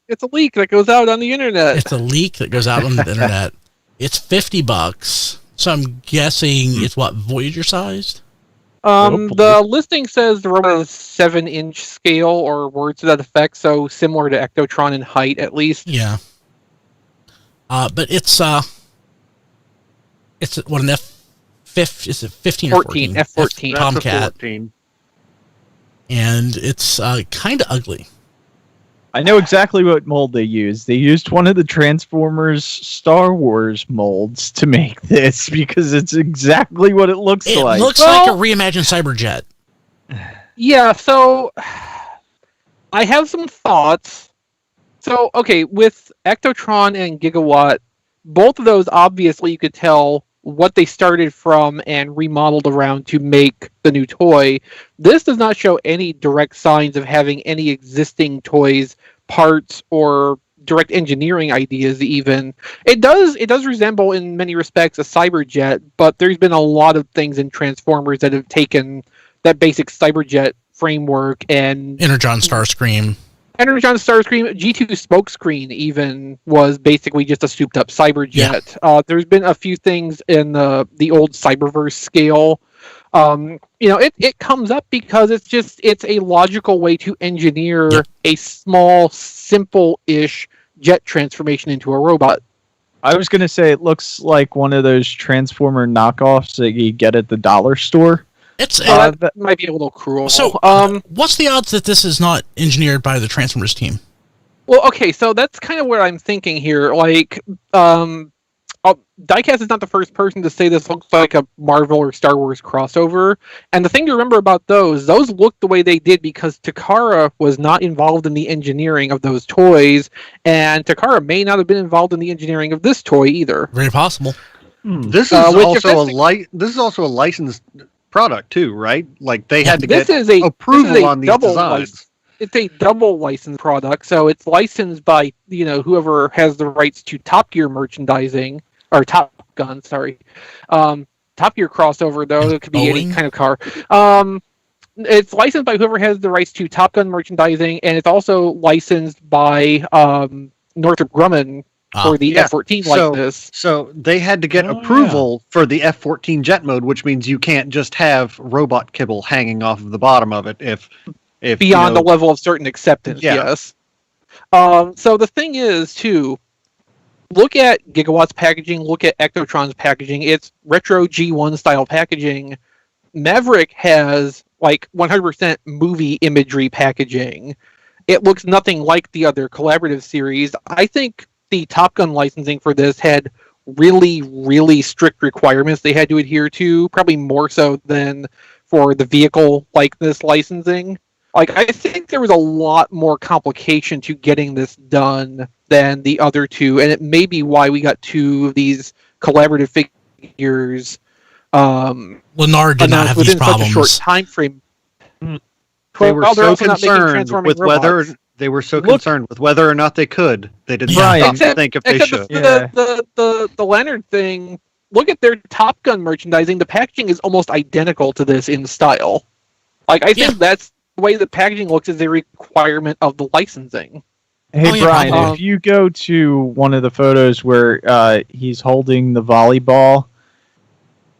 it's a leak that goes out on the internet. It's a leak that goes out on the internet. It's $50. So I'm guessing it's what, Voyager sized? The listing says the robot is 7-inch scale or words to that effect, so similar to Ectotron in height at least. Yeah. But it's what, an is it 15 or 14? F-14. Tomcat. And it's kind of ugly. I know exactly what mold they used. They used one of the Transformers Star Wars molds to make this because it's exactly what it looks like. It looks like a reimagined Cyberjet. Yeah, so I have some thoughts. So, okay, with Ectotron and Gigawatt, both of those, obviously, you could tell what they started from and remodeled around to make the new toy. This does not show any direct signs of having any existing toys, parts, or direct engineering ideas even. It does resemble in many respects a Cyberjet, but there's been a lot of things in Transformers that have taken that basic Cyberjet framework and Energon Starscream, G2 Smokescreen even was basically just a souped up Cyberjet. Yeah. There's been a few things in the old Cyberverse scale. It comes up because it's a logical way to engineer a small, simple-ish jet transformation into a robot. I was going to say it looks like one of those Transformer knockoffs that you get at the dollar store. That might be a little cruel. So, what's the odds that this is not engineered by the Transformers team? Well, okay, so that's kind of what I'm thinking here. Like, Diecast is not the first person to say this looks like a Marvel or Star Wars crossover. And the thing to remember about those looked the way they did because Takara was not involved in the engineering of those toys, and Takara may not have been involved in the engineering of this toy either. Very possible. This is also a licensed product too, right? Like they had to get approval on these designs. It's a double licensed product, so it's licensed by whoever has the rights to Top Gear merchandising or Top Gun. Sorry, Top Gear crossover though. It could be any kind of car. It's licensed by whoever has the rights to Top Gun merchandising, and it's also licensed by Northrop Grumman for the F-14 likeness. So they had to get approval for the F-14 jet mode, which means you can't just have robot kibble hanging off of the bottom of it if beyond the level of certain acceptance. Yeah. Yes. So the thing is, too, look at Gigawatt's packaging, look at Ectotron's packaging. It's retro G1 style packaging. Maverick has like 100% movie imagery packaging. It looks nothing like the other collaborative series. I think the Top Gun licensing for this had really, really strict requirements they had to adhere to, probably more so than for the vehicle likeness licensing. Like, I think there was a lot more complication to getting this done than the other two, and it may be why we got two of these collaborative figures Lenard did not have these problems. Such a short time frame. They were so concerned with whether or not they could. They did not think if they should. The Leonard thing. Look at their Top Gun merchandising. The packaging is almost identical to this in style. Like, I think that's the way the packaging looks is a requirement of the licensing. Hey, Brian, if you go to one of the photos where he's holding the volleyball,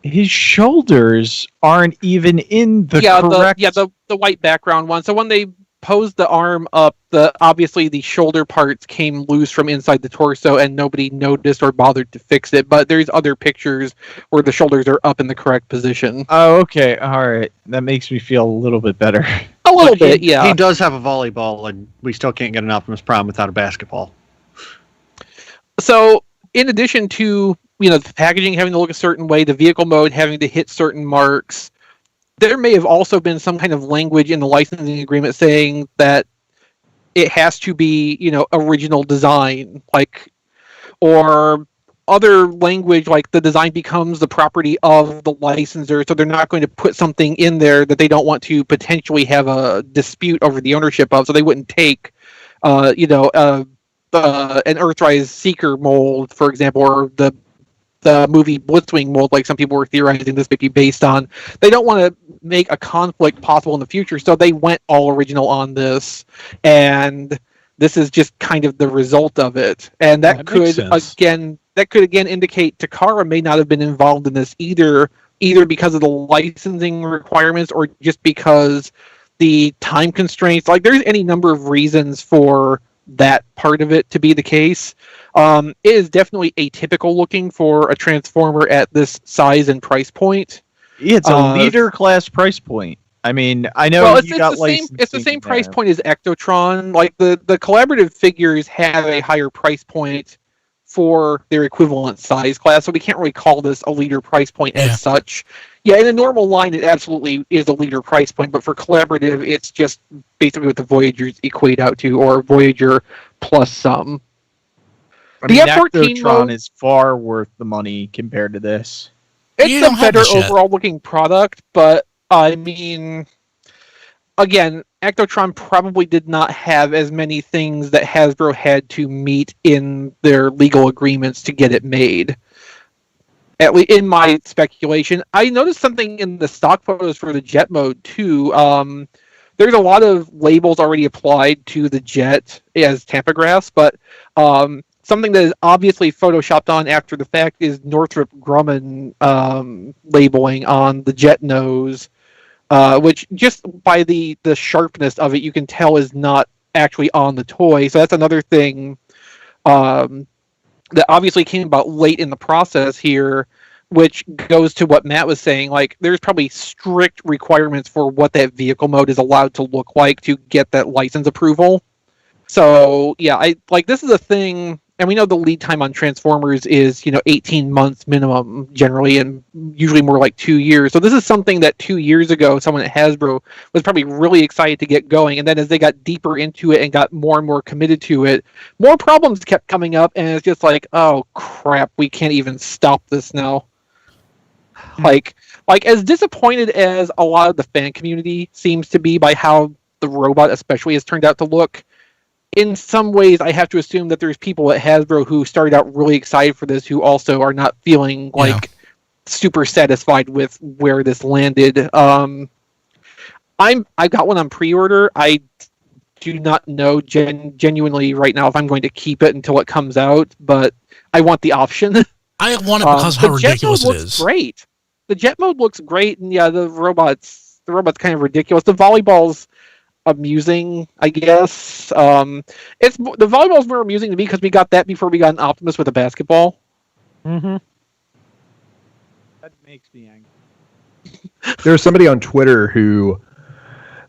his shoulders aren't even in the correct... The white background one. So when they posed the arm up, obviously the shoulder parts came loose from inside the torso and nobody noticed or bothered to fix it. But there's other pictures where the shoulders are up in the correct position. Oh, okay. All right. That makes me feel a little bit better. A little bit, yeah. He does have a volleyball, and we still can't get an Optimus Prime without a basketball. So, in addition to the packaging having to look a certain way, the vehicle mode having to hit certain marks, there may have also been some kind of language in the licensing agreement saying that it has to be, original design, or other language, like the design becomes the property of the licensor, so they're not going to put something in there that they don't want to potentially have a dispute over the ownership of. So they wouldn't take, an Earthrise Seeker mold, for example, or the movie Blitzwing mold, like some people were theorizing this might be based on. They don't want to make a conflict possible in the future, so they went all original on this, and this is just kind of the result of it. And that could again indicate Takara may not have been involved in this either because of the licensing requirements or just because the time constraints. Like, there's any number of reasons for that part of it to be the case. It is definitely atypical looking for a Transformer at this size and price point. It's a leader class price point. I mean, I know it's the same price point as Ectotron. Like the collaborative figures have a higher price point for their equivalent size class, so we can't really call this a leader price point as such. Yeah, in a normal line, it absolutely is a leader price point, but for collaborative, it's just basically what the Voyagers equate out to, or Voyager plus some. The F-14 mode is far worth the money compared to this. It's a better overall looking product, but I mean, again, Ectotron probably did not have as many things that Hasbro had to meet in their legal agreements to get it made. At least in my speculation, I noticed something in the stock photos for the jet mode too. There's a lot of labels already applied to the jet as tampograph, but something that is obviously photoshopped on after the fact is Northrop Grumman labeling on the jet nose, which just by the sharpness of it, you can tell is not actually on the toy. So that's another thing that obviously came about late in the process here, which goes to what Matt was saying. Like, there's probably strict requirements for what that vehicle mode is allowed to look like to get that license approval. So yeah, this is a thing. And we know the lead time on Transformers is, 18 months minimum generally, and usually more like 2 years. So this is something that 2 years ago, someone at Hasbro was probably really excited to get going. And then as they got deeper into it and got more and more committed to it, more problems kept coming up. And it's just like, oh crap, we can't even stop this now. Like as disappointed as a lot of the fan community seems to be by how the robot especially has turned out to look, in some ways, I have to assume that there's people at Hasbro who started out really excited for this who also are not feeling super satisfied with where this landed. I got one on pre-order. I do not know genuinely right now if I'm going to keep it until it comes out, but I want the option. I want it because how ridiculous it is. Great. The jet mode looks great, and yeah, the robot's kind of ridiculous. The volleyball's amusing, I guess. The volleyball's more amusing to me because we got that before we got an Optimus with a basketball. Mm-hmm. That makes me angry. There was somebody on Twitter who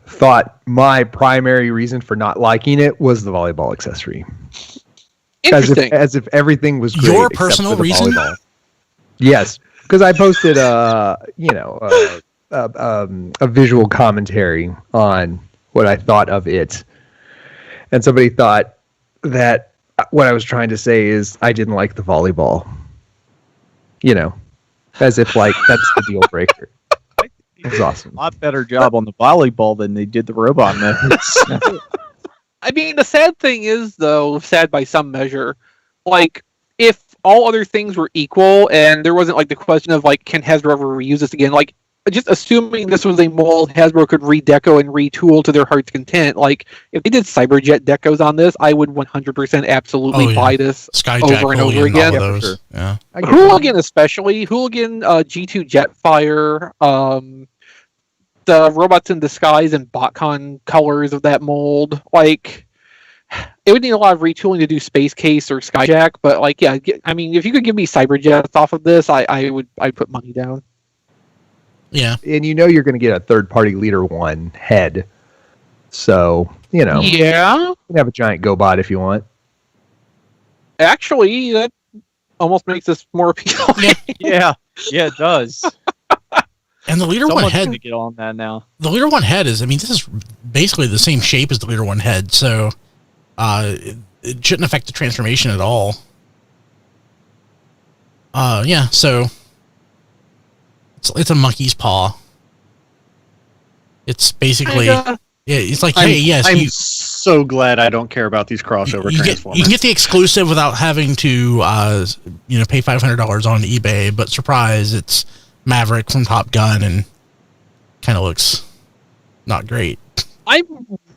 thought my primary reason for not liking it was the volleyball accessory. Interesting. As if everything was great. Your personal reason? Volleyball. Yes, because I posted a visual commentary on what I thought of it. And somebody thought that what I was trying to say is I didn't like the volleyball. As if that's the deal breaker. It's awesome. A lot better job on the volleyball than they did the robot methods. I mean, the sad thing is, though, sad by some measure, if all other things were equal and there wasn't the question of can Hasbro ever reuse this again, just assuming this was a mold Hasbro could redeco and retool to their heart's content, if they did Cyberjet decos on this, I would 100% absolutely buy this Skyjack, over and over again. Those. Sure. Yeah. Hooligan especially. Hooligan, G2 Jetfire, the Robots in Disguise and BotCon colors of that mold. It would need a lot of retooling to do Space Case or Skyjack, but I mean, if you could give me Cyberjets off of this, I'd put money down. Yeah. And you're going to get a third-party Leader 1 head. So, Yeah. You can have a giant GoBot if you want. Actually, that almost makes this more appealing. Yeah, it does. And the Leader 1 head... to get on that now. The Leader 1 head is, this is basically the same shape as the Leader 1 head, so it shouldn't affect the transformation at all. Yeah. So it's a monkey's paw. It's basically it's like, hey, yes, I'm so glad I don't care about these crossover Transformers. You can get the exclusive without having to pay $500 on eBay, but surprise, it's Maverick from Top Gun and kind of looks not great. I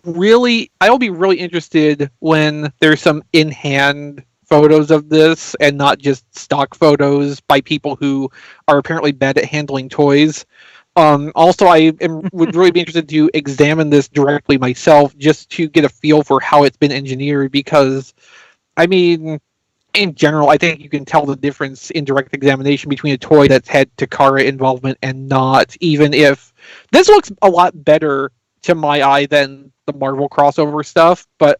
will be really interested when there's some in-hand photos of this and not just stock photos by people who are apparently bad at handling toys. Also, would really be interested to examine this directly myself just to get a feel for how it's been engineered because, I mean, in general, I think you can tell the difference in direct examination between a toy that's had Takara involvement and not, even if this looks a lot better to my eye than the Marvel crossover stuff, but,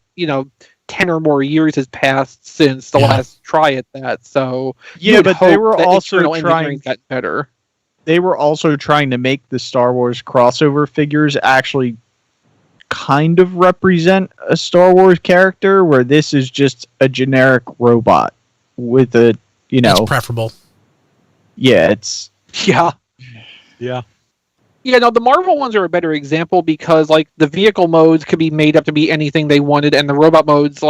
10 or more years has passed since the last try at that, so but they were also trying to get better. They were also trying to make the Star Wars crossover figures actually kind of represent a Star Wars character, where this is just a generic robot with a, It's preferable. Yeah, it's... Yeah. Yeah. Yeah, no, the Marvel ones are a better example because, the vehicle modes could be made up to be anything they wanted, and the robot modes,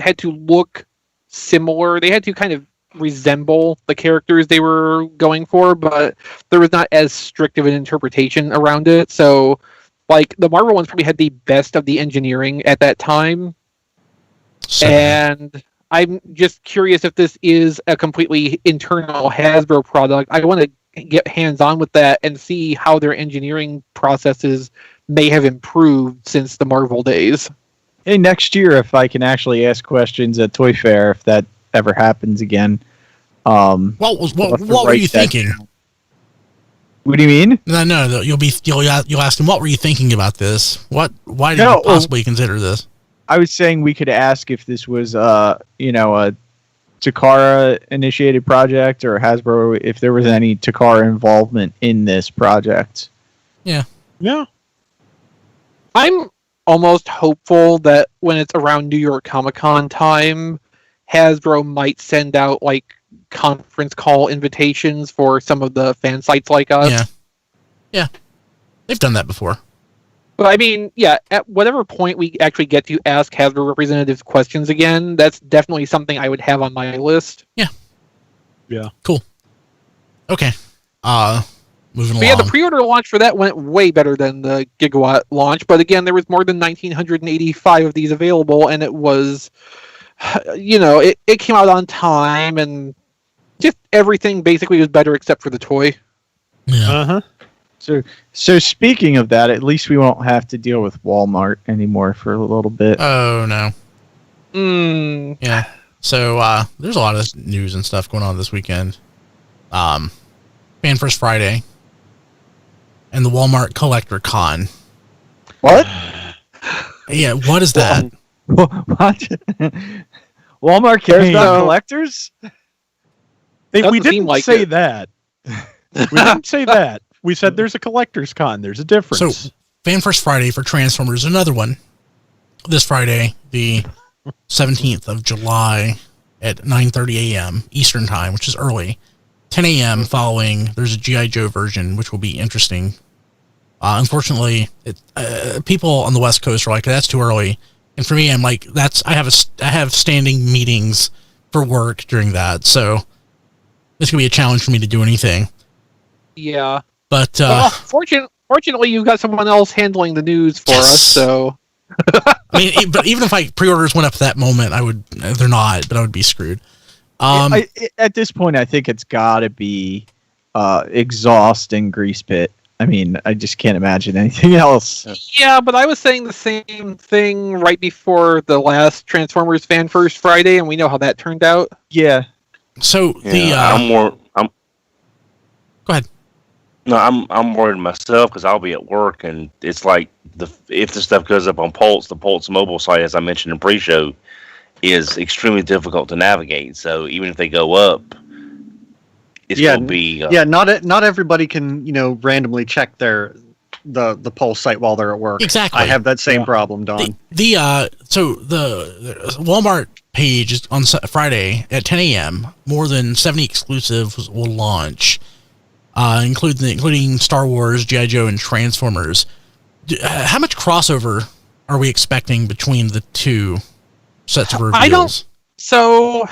had to look similar. They had to kind of resemble the characters they were going for, but there was not as strict of an interpretation around it. So, the Marvel ones probably had the best of the engineering at that time. And I'm just curious if this is a completely internal Hasbro product. I want to get hands-on with that and see how their engineering processes may have improved since the Marvel days. Hey, next year, if I can actually ask questions at Toy Fair, if that ever happens again. What were you thinking? What do you mean? No. You'll ask him, what were you thinking about this? Why did you possibly consider this? I was saying we could ask if this was a Takara initiated project or Hasbro, if there was any Takara involvement in this project. Yeah. I'm almost hopeful that when it's around New York Comic-Con time, Hasbro might send out conference call invitations for some of the fan sites like us. Yeah. They've done that before. But I mean, at whatever point we actually get to ask Hasbro representatives questions again, that's definitely something I would have on my list. Yeah. Cool. Okay. Moving along. Yeah, the pre-order launch for that went way better than the Gigawatt launch, but again, there was more than 1,985 of these available, and it was, it came out on time, and just everything basically was better except for the toy. Yeah. Uh-huh. So speaking of that, at least we won't have to deal with Walmart anymore for a little bit. Oh, no. Yeah. So, there's a lot of news and stuff going on this weekend. Fan First Friday and the Walmart Collector Con. What? Yeah, what is that? What? Walmart cares about collectors? We didn't say that. We didn't say that. We said there's a collector's con. There's a difference. So, Fan First Friday for Transformers, another one. This Friday, the 17th of July at 9:30 a.m. Eastern Time, which is early. 10 a.m. following, there's a G.I. Joe version, which will be interesting. Unfortunately, people on the West Coast are like, that's too early. And for me, I'm like, I have standing meetings for work during that. So, this could be a challenge for me to do anything. Yeah. But fortunately, you've got someone else handling the news for us. So, I mean, but even if pre-orders went up at that moment, they're not, but I would be screwed. At this point, I think it's got to be Exhaust and Grease Pit. I mean, I just can't imagine anything else. Yeah, but I was saying the same thing right before the last Transformers Fan First Friday, and we know how that turned out. Yeah. So Go ahead. No, I'm worried myself because I'll be at work, and it's like if the stuff goes up on Pulse, the Pulse mobile site, as I mentioned in pre-show, is extremely difficult to navigate. So even if they go up, it's going to be not everybody can randomly check their the Pulse site while they're at work. Exactly. I have that same problem, Don. So the Walmart page is on Friday at 10 a.m. More than 70 exclusives will launch, including Star Wars, G.I. Joe, and Transformers. How much crossover are we expecting between the two sets of reveals? So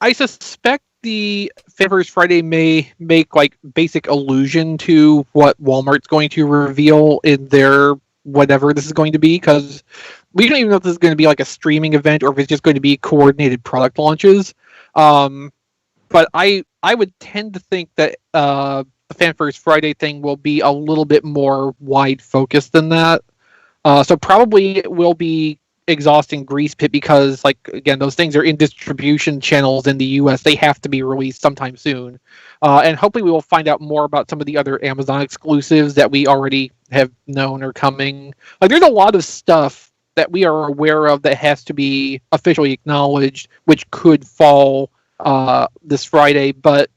I suspect the Fanverse Friday may make like basic allusion to what Walmart's going to reveal in their whatever this is going to be, because we don't even know if this is going to be like a streaming event or if it's just going to be coordinated product launches. But I would tend to think that the Fanverse Friday thing will be a little bit more wide focused than that. So probably it will be exhausting Grease Pit because, like, again, those things are in distribution channels in the US. They have to be released sometime soon. And hopefully we will find out more about some of the other Amazon exclusives that we already have known are coming. Like, there's a lot of stuff that we are aware of that has to be officially acknowledged, which could fall this Friday. But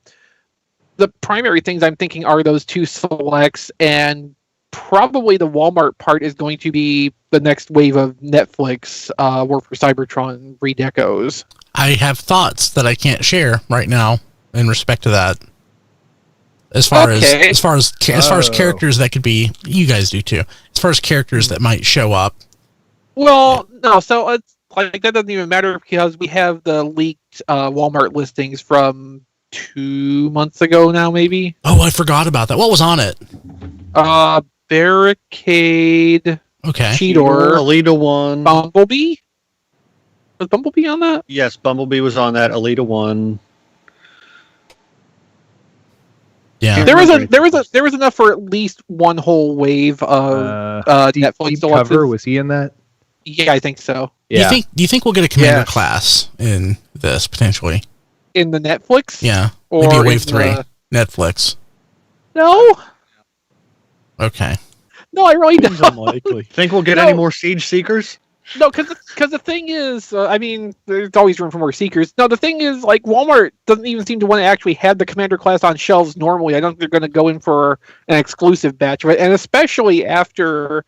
the primary things I'm thinking are those two selects, and probably the Walmart part is going to be the next wave of Netflix War for Cybertron redecos. I have thoughts that I can't share right now in respect to that. As far as characters that could be, you guys do too. As far as characters that might show up. Well, no, so it's like that doesn't even matter because we have the leaked Walmart listings from 2 months ago now, maybe. Oh, I forgot about that. What was on it? Barricade. Okay. Cheetor. Alita 1. Bumblebee. Was Bumblebee on that? Yes, Bumblebee was on that. Alita 1. Yeah. There was enough for at least one whole wave of Netflix. Steve Cover, was he in that? Yeah, I think so. Yeah. Do you think we'll get a commander class in this potentially? In the Netflix? Yeah. Or maybe Wave 3. Netflix. No. Okay. No, I really don't. Unlikely. Think we'll get any more Siege Seekers? No, because the thing is, I mean, there's always room for more Seekers. No, the thing is, like, Walmart doesn't even seem to want to actually have the Commander class on shelves normally. I don't think they're going to go in for an exclusive batch of it, and especially after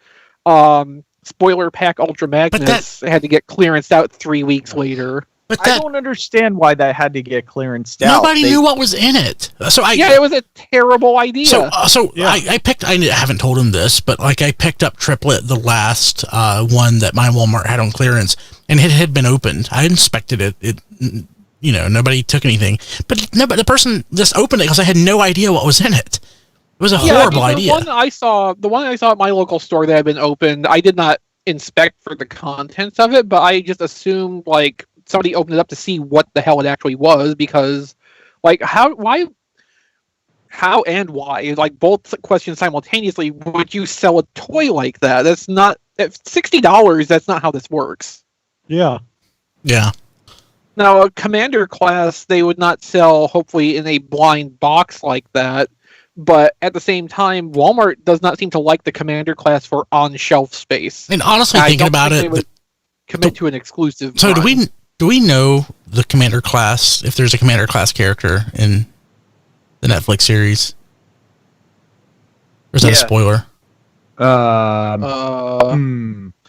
Spoiler Pack Ultra Magnus had to get clearanced out 3 weeks later. But I don't understand why that had to get clearanced out. Nobody knew what was in it. It was a terrible idea. I haven't told him this, but like I picked up Triplet, the last one that my Walmart had on clearance, and it had been opened. I inspected it. Nobody took anything, but the person just opened it because I had no idea what was in it. It was a horrible idea. The one I saw at my local store that had been opened, I did not inspect for the contents of it, but I just assumed like somebody opened it up to see what the hell it actually was, because like how and why, like both questions simultaneously, would you sell a toy like that? That's not $60. That's not how this works. Yeah. Now a commander class they would not sell hopefully in a blind box like that, but at the same time Walmart does not seem to like the commander class for on shelf space. And honestly, thinking about it, they would commit to an exclusive. So do we know the commander class, if there's a commander class character in the Netflix series? Or is that a spoiler?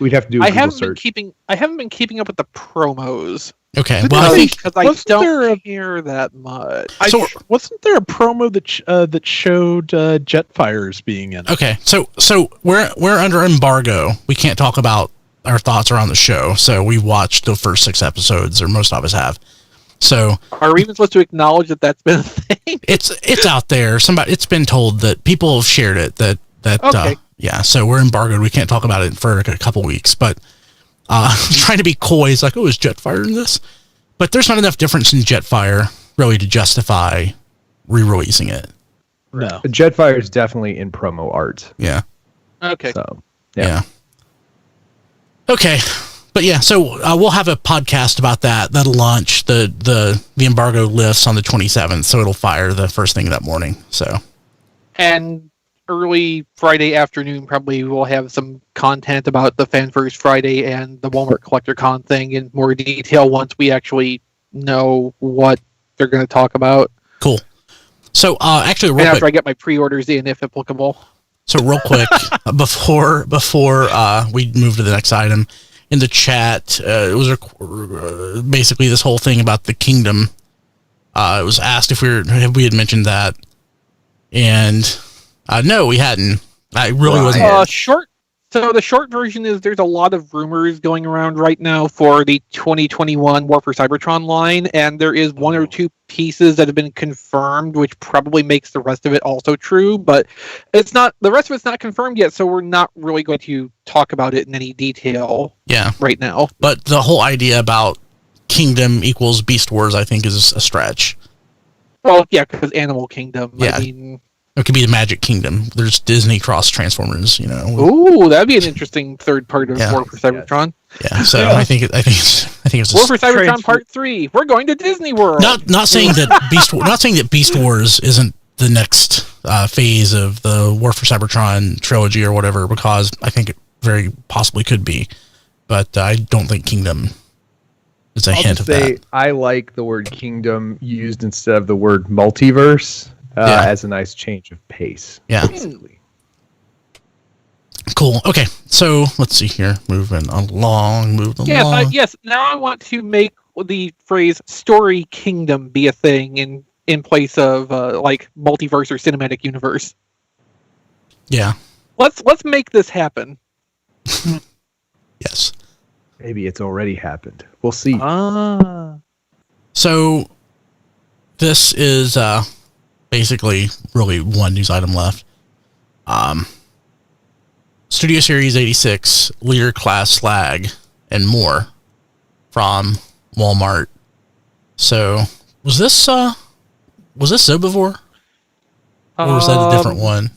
We'd have to do a Google search. I haven't been keeping up with the promos. Okay, well, I think because I don't care that much. Wasn't there a promo that showed Jetfires being in it? Okay, so we're under embargo. We can't talk about our thoughts around the show, so we watched the first 6 episodes, or most of us have. So are we even supposed to acknowledge that that's been a thing? It's out there. It's been told that people have shared it. Okay. So we're embargoed. We can't talk about it for a couple weeks. But trying to be coy is like, is Jetfire in this? But there's not enough difference in Jetfire really to justify re-releasing it. No, Jetfire is definitely in promo art. Yeah. Okay. So yeah. Okay, but yeah, so we'll have a podcast about that. That'll launch the embargo lifts on the 27th, so it'll fire the first thing that morning. So, and early Friday afternoon, probably we'll have some content about the Fanverse Friday and the Walmart Collector Con thing in more detail once we actually know what they're going to talk about. Cool. So, actually, after I get my pre-orders in, if applicable. So real quick, before we move to the next item, in the chat, it was basically this whole thing about the kingdom. It was asked if we had mentioned that, and no, we hadn't. I really wasn't. So the short version is there's a lot of rumors going around right now for the 2021 War for Cybertron line, and there is one or two pieces that have been confirmed, which probably makes the rest of it also true, but it's not. The rest of it's not confirmed yet, so we're not really going to talk about it in any detail. Right now. But the whole idea about Kingdom equals Beast Wars, I think, is a stretch. Well, yeah, because Animal Kingdom. Yeah. I mean, it could be the Magic Kingdom. There's Disney cross Transformers, you know. Ooh, that'd be an interesting third part of War for Cybertron. Yeah, so I think it's War for Cybertron Part 3. We're going to Disney World. Not saying that Beast Wars isn't the next phase of the War for Cybertron trilogy or whatever, because I think it very possibly could be, but I don't think Kingdom is a hint of that. I like the word kingdom used instead of the word multiverse as a nice change of pace. Yeah. Basically. Cool. Okay, so let's see here. Moving along. Yes. Now I want to make the phrase "story kingdom" be a thing in place of like multiverse or cinematic universe. Yeah. Let's make this happen. Yes. Maybe it's already happened. We'll see. So this is basically really one news item left. Studio Series 86, Lear Class Slag, and more from Walmart. So was this Zobivore? Or was that a different one?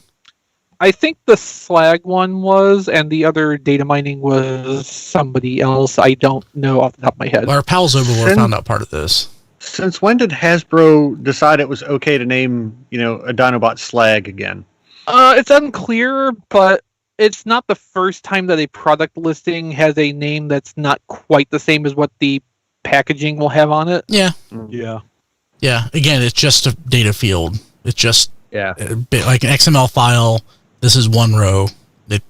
I think the Slag one was, and the other data mining was somebody else. I don't know off the top of my head. Our pal Zobivore found out part of this. Since when did Hasbro decide it was okay to name, a Dinobot Slag again? It's unclear, but it's not the first time that a product listing has a name that's not quite the same as what the packaging will have on it. Yeah. Yeah. Yeah. Again, it's just a data field. It's just a bit like an XML file. This is one row. It's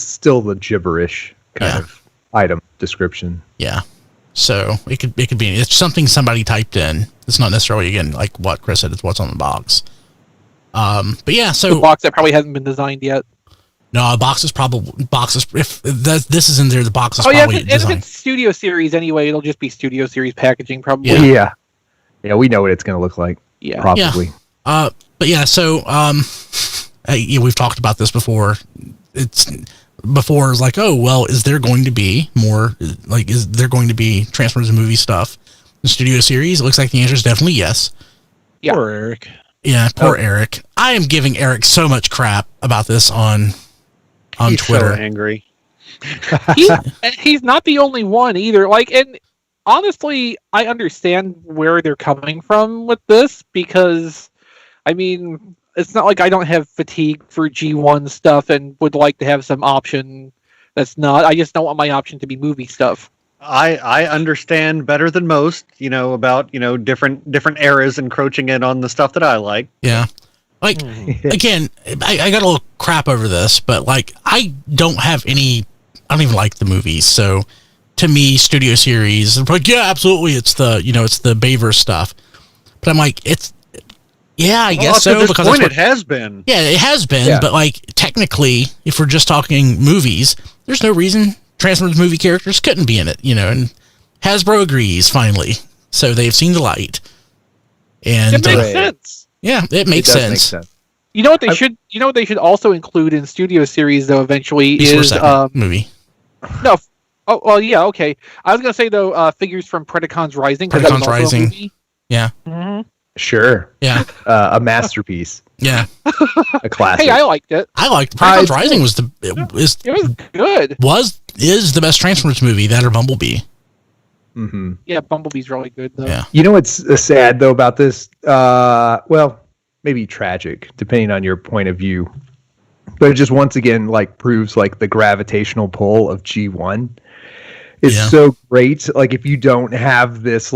still the gibberish kind of item description. Yeah. So it could be it's something somebody typed in. It's not necessarily, again, like what Chris said, it's what's on the box. But yeah, so the box that probably hasn't been designed yet. No, if this is in there, the box is probably designed. If it's Studio Series anyway, it'll just be Studio Series packaging probably. Yeah, we know what it's going to look like. Yeah. Probably. Yeah. But yeah, so we've talked about this before. It's like, oh well, is there going to be more? Like, is there going to be Transformers movie stuff in Studio Series? It looks like the answer is definitely yes. Yeah. Poor Eric. Yeah, poor Eric. I am giving Eric so much crap about this on He's Twitter. So angry. He's not the only one either. Like, and honestly, I understand where they're coming from with this because, I mean, it's not like I don't have fatigue for G1 stuff and would like to have some option that's not. I just don't want my option to be movie stuff. I understand better than most, about, different eras encroaching in on the stuff that I like. Yeah. Like, again, I got a little crap over this, but like, I don't even like the movies. So to me, Studio Series, I'm like, yeah, absolutely. It's the Bayverse stuff. But I'm like, I guess so. At this because point, it has been. Yeah, it has been. Yeah. But like, technically, if we're just talking movies, there's no reason Transformers movie characters couldn't be in it, and Hasbro agrees finally. So they've seen the light. And it makes sense. Yeah, it makes sense. Make sense. You know what they should? You know what they should also include in Studio Series though. Eventually is movie. No. Oh well, yeah. Okay. I was gonna say though, figures from Predacons Rising. Predacons Rising. Yeah. Mm-hmm. Sure. Yeah. A masterpiece. Yeah. A classic. Hey, I liked it. I liked Predacons Rising. It was good. Is the best Transformers movie, that or Bumblebee. Mm-hmm. Yeah, Bumblebee's really good though. Yeah. You know what's sad though about this? Well, maybe tragic, depending on your point of view. But it just once again proves the gravitational pull of G1 is so great. Like if you don't have this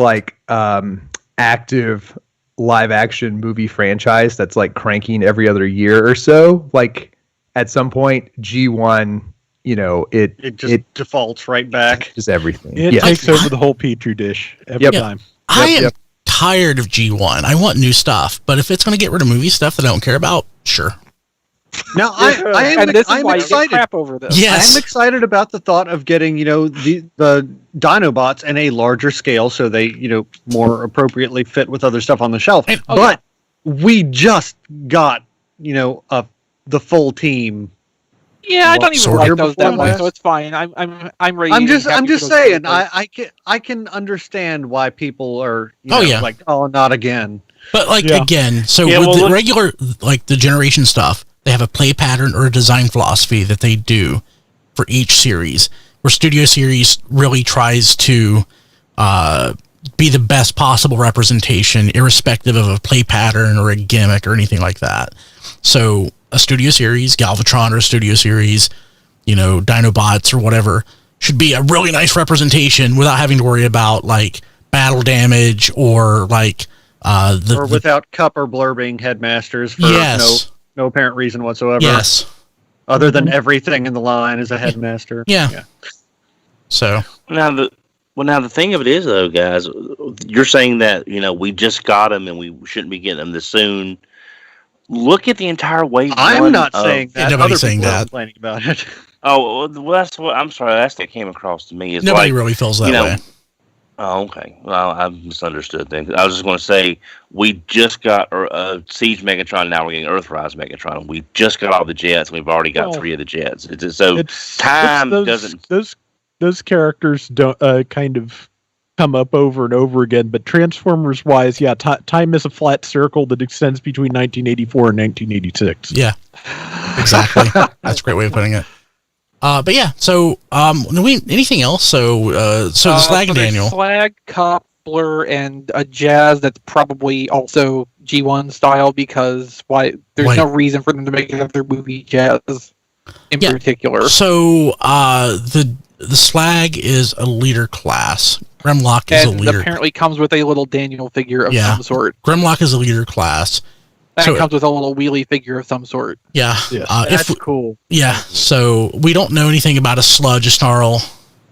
active live action movie franchise that's like cranking every other year or so, like at some point G1, it just defaults right back. Just everything. It takes over the whole petri dish every time. I am tired of G1. I want new stuff, but if it's going to get rid of movie stuff that I don't care about, sure. Now I'm excited. Crap over this. Yes. I'm excited about the thought of getting the Dinobots in a larger scale, so they more appropriately fit with other stuff on the shelf. But we just got the full team. Yeah, I don't even like those that much, last? so it's fine. I'm ready. I'm just saying. I can understand why people are like, oh, not again. But again, so with the regular the generation stuff, they have a play pattern or a design philosophy that they do for each series, where Studio Series really tries to be the best possible representation, irrespective of a play pattern or a gimmick or anything like that. So a Studio Series, Galvatron or a Studio Series, Dinobots or whatever, should be a really nice representation without having to worry about battle damage or or without Cup or Blur being headmasters for no apparent reason whatsoever. Yes. Other than everything in the line is a headmaster. Yeah. So now the thing of it is though, guys, you're saying that we just got them and we shouldn't be getting them this soon. Look at the entire wave. I'm not saying that. Nobody's saying that. Complaining about it. Oh, well, that's what I'm sorry. That's what came across to me. Is nobody really feels that way. Oh, okay. Well, I misunderstood then. I was just going to say we just got Siege Megatron. Now we're getting Earthrise Megatron. We just got all the jets. And we've already got 3 of the jets. Time doesn't. Those characters don't kind of come up over and over again. But Transformers wise, time is a flat circle that extends between 1984 and 1986. Yeah, exactly. That's a great way of putting it. But yeah, so anything else? So the Slag, Daniel. Slag, Cop, Blur, and a Jazz that's probably also G1 style because there's no reason for them to make another movie Jazz in particular. So the Slag is a leader class. Grimlock is a leader. And apparently comes with a little Daniel figure of some sort. Grimlock is a leader class. That comes with a little wheelie figure of some sort. Yeah. That's cool. Yeah, so we don't know anything about a Sludge, a Snarl,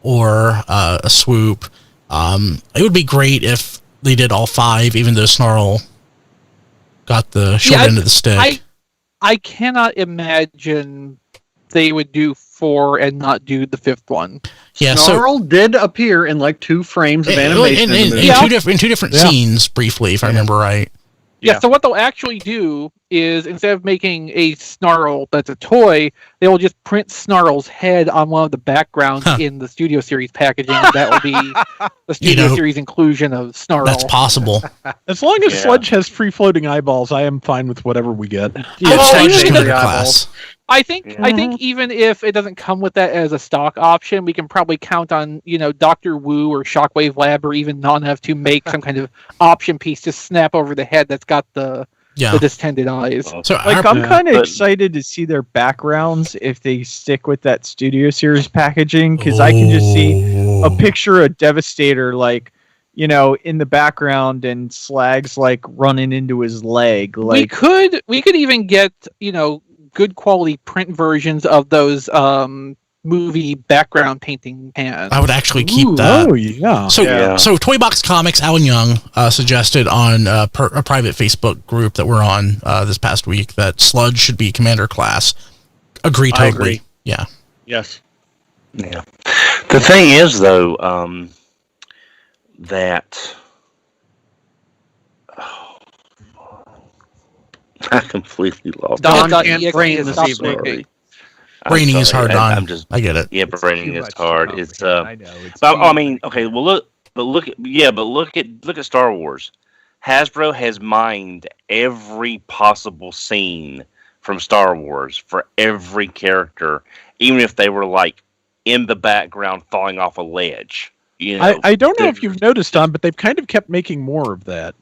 or a Swoop. It would be great if they did all 5, even though Snarl got the short end of the stick. I cannot imagine they would do 4 and not do the 5th one. Yeah, Snarl did appear in 2 frames of animation in the movie. In two different scenes, briefly, if I remember right. Yeah, so what they'll actually do is, instead of making a Snarl that's a toy, they will just print Snarl's head on one of the backgrounds in the Studio Series packaging. That will be the Studio Series inclusion of Snarl. That's possible. As long as Sludge has free-floating eyeballs, I am fine with whatever we get. I think even if it doesn't come with that as a stock option, we can probably count on Dr. Wu or Shockwave Lab or even Non-Ev to make some kind of option piece to snap over the head that's got the distended eyes. So I'm kind of excited to see their backgrounds if they stick with that Studio Series packaging because I can just see a picture of Devastator in the background and Slag's running into his leg. We could even get good quality print versions of those movie background painting pans. I would actually keep that. Oh yeah. So Toy Box Comics, Alan Young suggested on a private Facebook group that we're on this past week that Sludge should be Commander class. Agree totally. I agree. Yeah. Yes. Yeah. The thing is though, that I completely lost. Don can't brain this evening. Braining is hard, Don. I get it. Yeah, but braining is hard. It's I know. I mean, okay. Well, look at Star Wars. Hasbro has mined every possible scene from Star Wars for every character, even if they were in the background falling off a ledge. I don't know if you've noticed, Don, but they've kind of kept making more of that.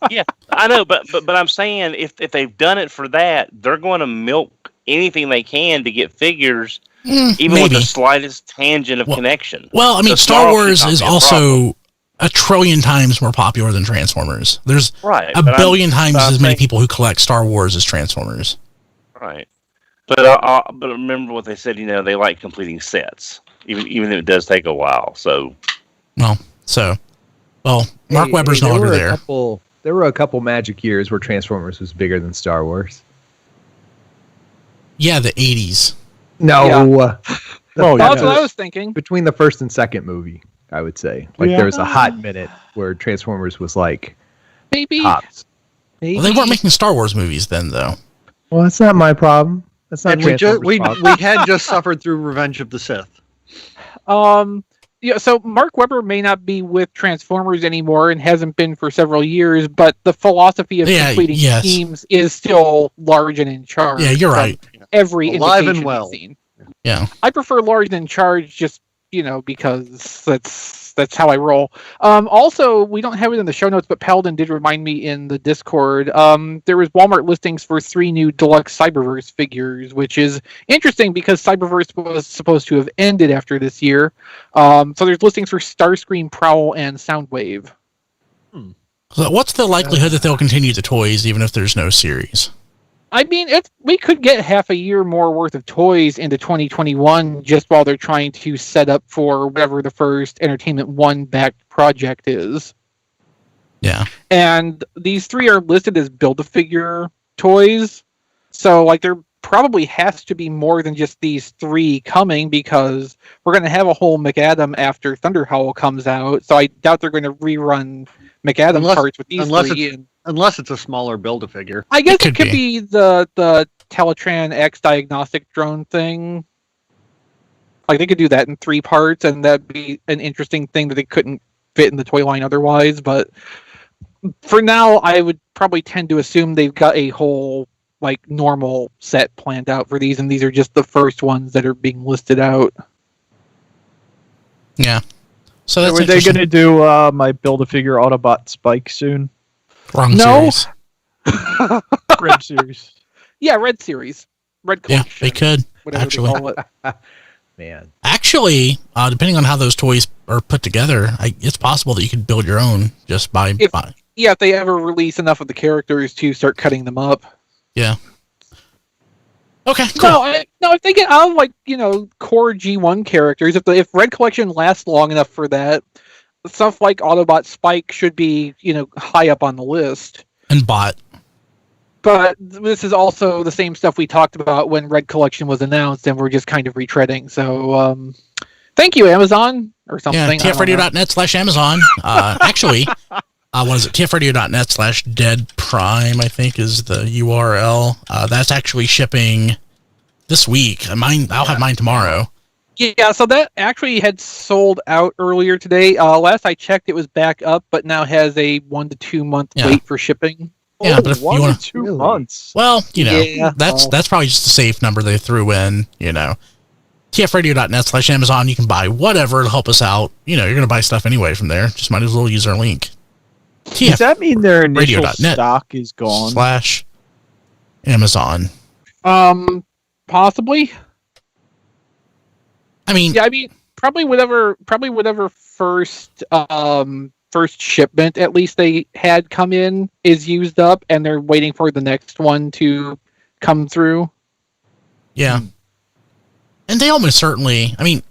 Yeah, I know, but I'm saying if they've done it for that, they're going to milk anything they can to get figures, even with the slightest tangent of connection. Well, I mean, Star Wars is also a trillion times more popular than Transformers. There's Right. a but billion times I'm as many saying- people who collect Star Wars as Transformers. Right. But remember what they said. They like completing sets, even if it does take a while. So Well, Mark Webber's no longer there. There were a couple magic years where Transformers was bigger than Star Wars. Yeah, the 80s. No. Oh, That's yeah. what I was thinking. Between the first and second movie, I would say. Like Yeah. there was a hot minute where Transformers was like Maybe. tops. Maybe. Well, they weren't making Star Wars movies then, though. Well, that's not my problem. That's not And we Transformers' problem. we had just suffered through Revenge of the Sith. Yeah, so Mark Webber may not be with Transformers anymore and hasn't been for several years, but the philosophy of completing yes. teams is still large and in charge. Yeah, you're right. Every Alive and indication well. we've seen. Yeah. I prefer large and in charge just, because that's how I roll. Also, we don't have it in the show notes, but Paladin did remind me in the Discord. There was Walmart listings for 3 new deluxe Cyberverse figures, which is interesting because Cyberverse was supposed to have ended after this year. So there's listings for Starscream, Prowl, and Soundwave. So what's the likelihood that they'll continue the toys even if there's no series? I mean, we could get half a year more worth of toys into 2021 just while they're trying to set up for whatever the first Entertainment One backed project is. Yeah. And these 3 are listed as Build-A-Figure toys. So, there probably has to be more than just these 3 coming because we're going to have a whole McAdam after Thunderhowl comes out. So I doubt they're going to rerun McAdam parts with these 3. Unless it's a smaller Build-A-Figure. I guess It it could could be the Teletran X diagnostic drone thing. They could do that in 3 parts, and that'd be an interesting thing that they couldn't fit in the toy line otherwise. But for now, I would probably tend to assume they've got a whole normal set planned out for these, and these are just the first ones that are being listed out. Yeah. So that's Were they going to do my Build-A-Figure Autobot Spike soon? Wrong No. series. Red series. Yeah, Red Series. Red Yeah, Collection. they could. Whatever actually. they call it. Man. Actually, depending on how those toys are put together, it's possible that you could build your own just by... Yeah, if they ever release enough of the characters to start cutting them up. Yeah. Okay, cool. No, if they get out of core G1 characters, if Red Collection lasts long enough for that, stuff like Autobot Spike should be high up on the list. And Bot. But this is also the same stuff we talked about when Red Collection was announced, and we're just kind of retreading. So, thank you, Amazon, or something. Yeah, tfradio.net/Amazon. Actually, what is it? tfradio.net/Dead Prime, I think, is the URL. That's actually shipping this week. I'll have mine tomorrow. Yeah, so that actually had sold out earlier today. Last I checked, it was back up, but now has a 1 to 2 month wait for shipping. Yeah, but if you 1 want to 2 months. Well, Yeah, that's probably just a safe number they threw in, tfradio.net/Amazon. You can buy whatever to help us out. You're going to buy stuff anyway from there. Just might as well use our link. Does that mean their initial radio.net stock is gone? /Amazon. Possibly. I mean, Yeah, probably whatever first shipment at least they had come in is used up, and they're waiting for the next one to come through. yeah. And they almost certainly, I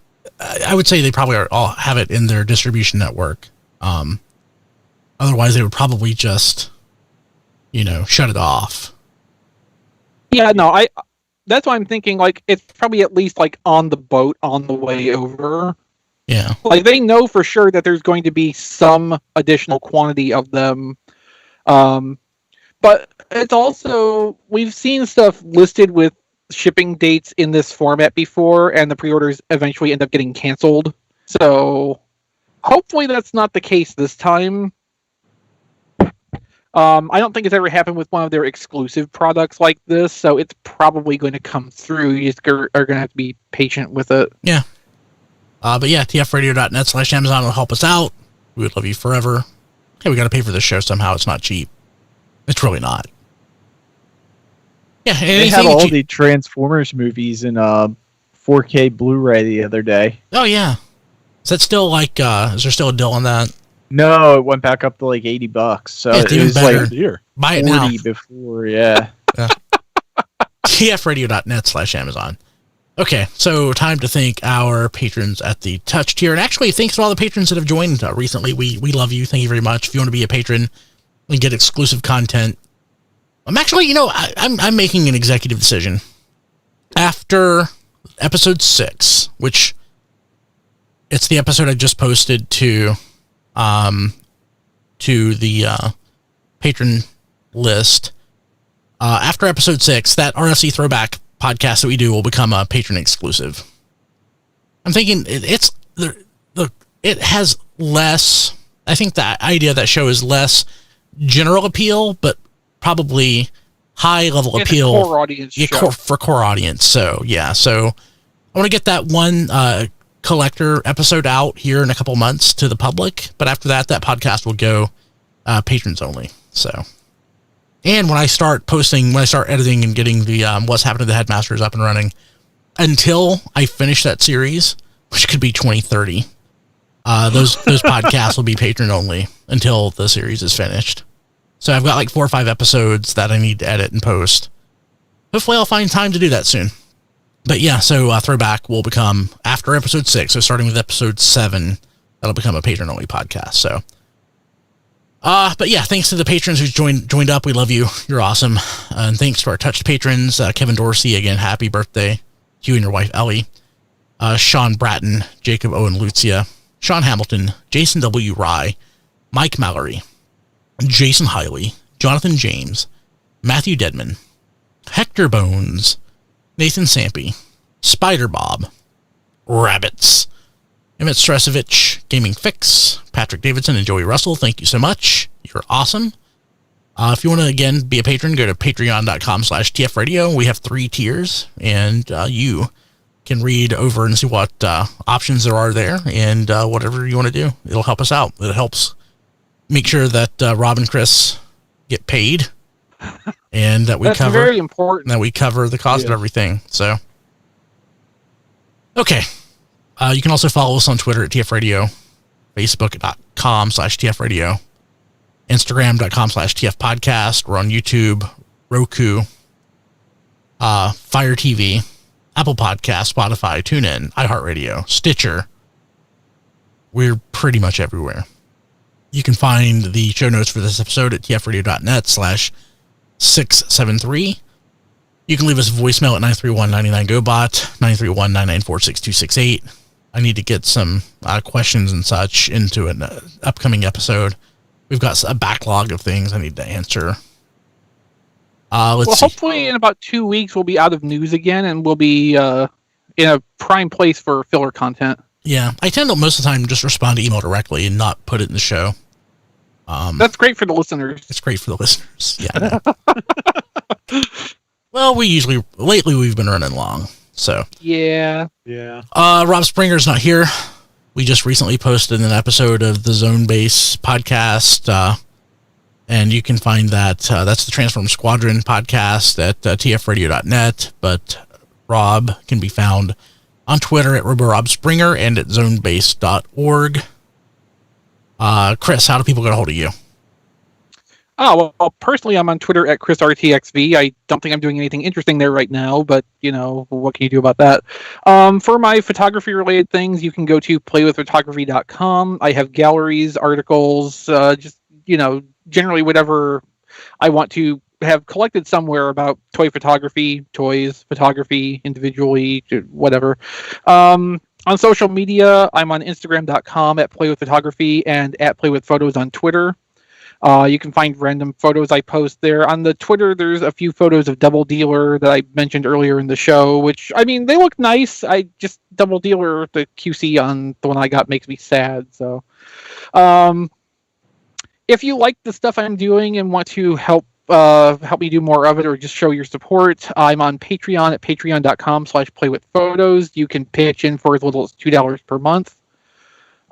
would say they probably all have it in their distribution network. Otherwise they would probably just, shut it off. Yeah, no, that's why I'm thinking it's probably at least on the boat on the way over. Yeah. They know for sure that there's going to be some additional quantity of them. But it's also, we've seen stuff listed with shipping dates in this format before, and the pre-orders eventually end up getting canceled. So hopefully that's not the case this time. I don't think it's ever happened with one of their exclusive products like this, so it's probably going to come through. You just are going to have to be patient with it. Yeah. But yeah, tfradio.net/Amazon will help us out. We would love you forever. Hey, we got to pay for this show somehow. It's not cheap. It's really not. Yeah, They had all the Transformers movies in 4K Blu-ray the other day. Oh, yeah. Is that still is there still a deal on that? No, it went back up to like $80. So It's it even was better. like Dear. Buy it now. 40 before, yeah. tfradio.net/Amazon. Okay, so time to thank our patrons at the Touch tier. And actually, thanks to all the patrons that have joined recently. We love you. Thank you very much. If you want to be a patron and get exclusive content, I'm actually, I'm making an executive decision. After episode 6, which it's the episode I just posted to the patron list. After episode 6, that RFC throwback podcast that we do will become a patron exclusive. I'm thinking it has less. I think the idea of that show is less general appeal, but probably high level appeal. Core audience show. For core audience. So yeah, so I want to get that one collector episode out here in a couple months to the public, but after that podcast will go patrons only. So. And when I start editing and getting the What's Happened to the Headmasters up and running, until I finish that series, which could be 2030, those podcasts will be patron only until the series is finished. So I've got like 4 or 5 episodes that I need to edit and post. Hopefully I'll find time to do that soon. But yeah, so Throwback will become after episode 6. So starting with episode 7, that'll become a patron only podcast. So. But yeah, thanks to the patrons who joined up. We love you. You're awesome. And thanks to our Touched patrons, Kevin Dorsey, again, happy birthday to you and your wife, Ellie. Sean Bratton, Jacob Owen Lucia, Sean Hamilton, Jason W. Rye, Mike Mallory, Jason Hiley, Jonathan James, Matthew Dedman, Hector Bones, Nathan Sampy, Spider Bob, Rabbits, Emmett Stresovich, Gaming Fix, Patrick Davidson, and Joey Russell. Thank you so much. You're awesome. If you want to, again, be a patron, go to patreon.com/tfradio. We have 3 tiers, and you can read over and see what options there are there, and whatever you want to do. It'll help us out. It helps make sure that Rob and Chris get paid, and that That's very important. That we cover the cost of everything. So, okay. You can also follow us on Twitter at TFRadio, Facebook.com/TFRadio, Instagram.com/TFPodcast. We're on YouTube, Roku, Fire TV, Apple Podcasts, Spotify, TuneIn, iHeartRadio, Stitcher. We're pretty much everywhere. You can find the show notes for this episode at tfradio.net/673. You can leave us a voicemail at 931-99-GOBOT, 931-994-6268. I need to get some questions and such into an upcoming episode. We've got a backlog of things I need to answer. Let's see. Hopefully in about 2 weeks we'll be out of news again, and we'll be in a prime place for filler content. Yeah, I tend to most of the time just respond to email directly and not put it in the show. That's great for the listeners. It's great for the listeners. Yeah. Well, lately we've been running long. So yeah. Rob Springer's not here. We just recently posted an episode of the Zone Base podcast, and you can find that. That's the Transform Squadron podcast at tfradio.net. But Rob can be found on Twitter at RoboRobSpringer and at zonebase.org. Chris, how do people get a hold of you? Oh, well, personally, I'm on Twitter at ChrisRTXV. I don't think I'm doing anything interesting there right now, but, what can you do about that? For my photography-related things, you can go to playwithphotography.com. I have galleries, articles, generally whatever I want to have collected somewhere about toy photography, toys, photography, individually, whatever. On social media, I'm on Instagram.com at playwithphotography and at playwithphotos on Twitter. You can find random photos I post there. On the Twitter, there's a few photos of Double Dealer that I mentioned earlier in the show, which, they look nice. Double Dealer, the QC on the one I got makes me sad. So, if you like the stuff I'm doing and want to help me do more of it or just show your support, I'm on Patreon at patreon.com/playwithphotos. You can pitch in for as little as $2 per month.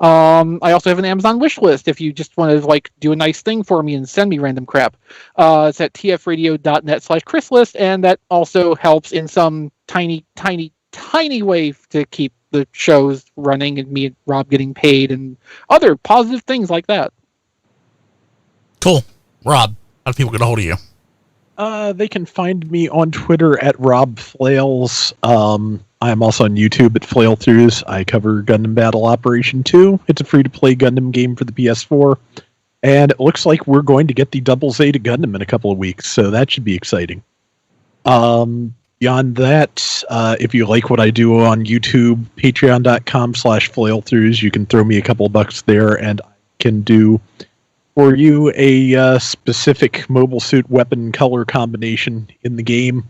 I also have an Amazon wish list if you just want to do a nice thing for me and send me random crap. It's at tfradio.net/chrislist, and that also helps in some tiny, tiny, tiny way to keep the shows running and me and Rob getting paid and other positive things like that. Cool. Rob, how do people get a hold of you? They can find me on Twitter at Rob Flails. I'm also on YouTube at Flail Throughs. I cover Gundam Battle Operation 2. It's a free-to-play Gundam game for the PS4. And it looks like we're going to get the Double Zeta Gundam in a couple of weeks, so that should be exciting. Beyond that, if you like what I do on YouTube, patreon.com/flailthroughs, you can throw me a couple of bucks there, and I can do for you a specific mobile suit weapon color combination in the game.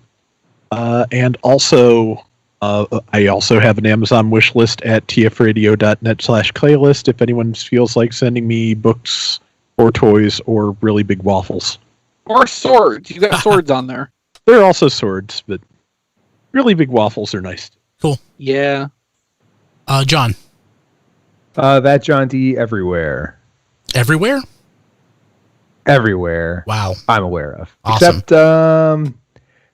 And also, I also have an Amazon wish list at tfradio.net/playlist if anyone feels like sending me books or toys or really big waffles. Or swords. You got swords on there. There are also swords, but really big waffles are nice. Cool. Yeah. John. That John D everywhere. Everywhere? Everywhere. Wow. I'm aware of. Awesome. Except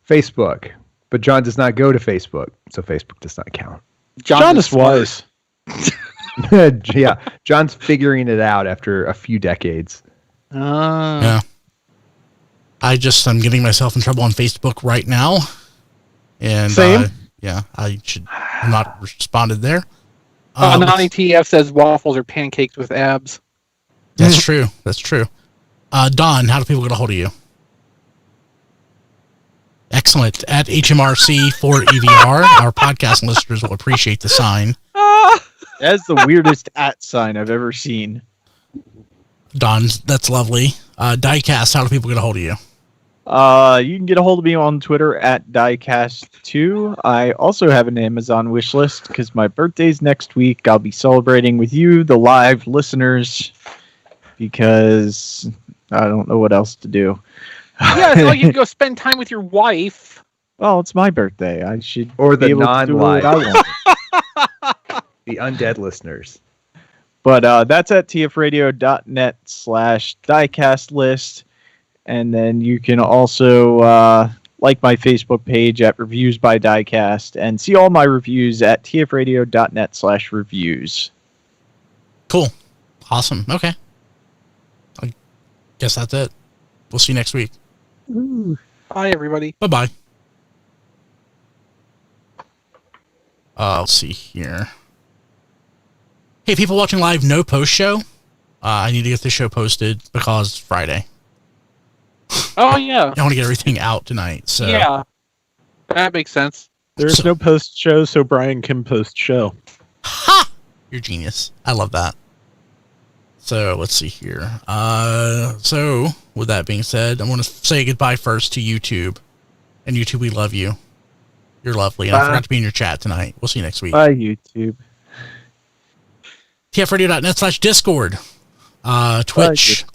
Facebook. But John does not go to Facebook, so Facebook does not count. John is wise. Yeah, John's figuring it out after a few decades. Yeah. I'm getting myself in trouble on Facebook right now. And Same. Yeah, I should have not responded there. Nani TF says waffles are pancakes with abs. That's true. That's true. Don, how do people get a hold of you? Excellent. At HMRC for EVR. Our podcast listeners will appreciate the sign. That's the weirdest @ sign I've ever seen. Don, that's lovely. Diecast, how do people get a hold of you? You can get a hold of me on Twitter at Diecast2. I also have an Amazon wish list because my birthday's next week. I'll be celebrating with you, the live listeners, because I don't know what else to do. Yeah, it's like you can go spend time with your wife. Well, it's my birthday. I should Or the be able to do what non-live. I want. The undead listeners. But that's at tfradio.net/diecast list. And then you can also like my Facebook page at Reviews by Diecast and see all my reviews at tfradio.net/reviews. Cool. Awesome. Okay. I guess that's it. We'll see you next week. Bye, everybody. Bye-bye. Let's see here. Hey, people watching live, no post show. I need to get this show posted because it's Friday. Oh, yeah. I want to get everything out tonight. So Yeah. That makes sense. There's no post show, so Brian can post show. Ha! You're genius. I love that. So let's see here. So with that being said, I want to say goodbye first to YouTube. And YouTube, we love you. You're lovely. And I forgot to be in your chat tonight. We'll see you next week. Bye, YouTube. tfradio.net/Discord. Twitch by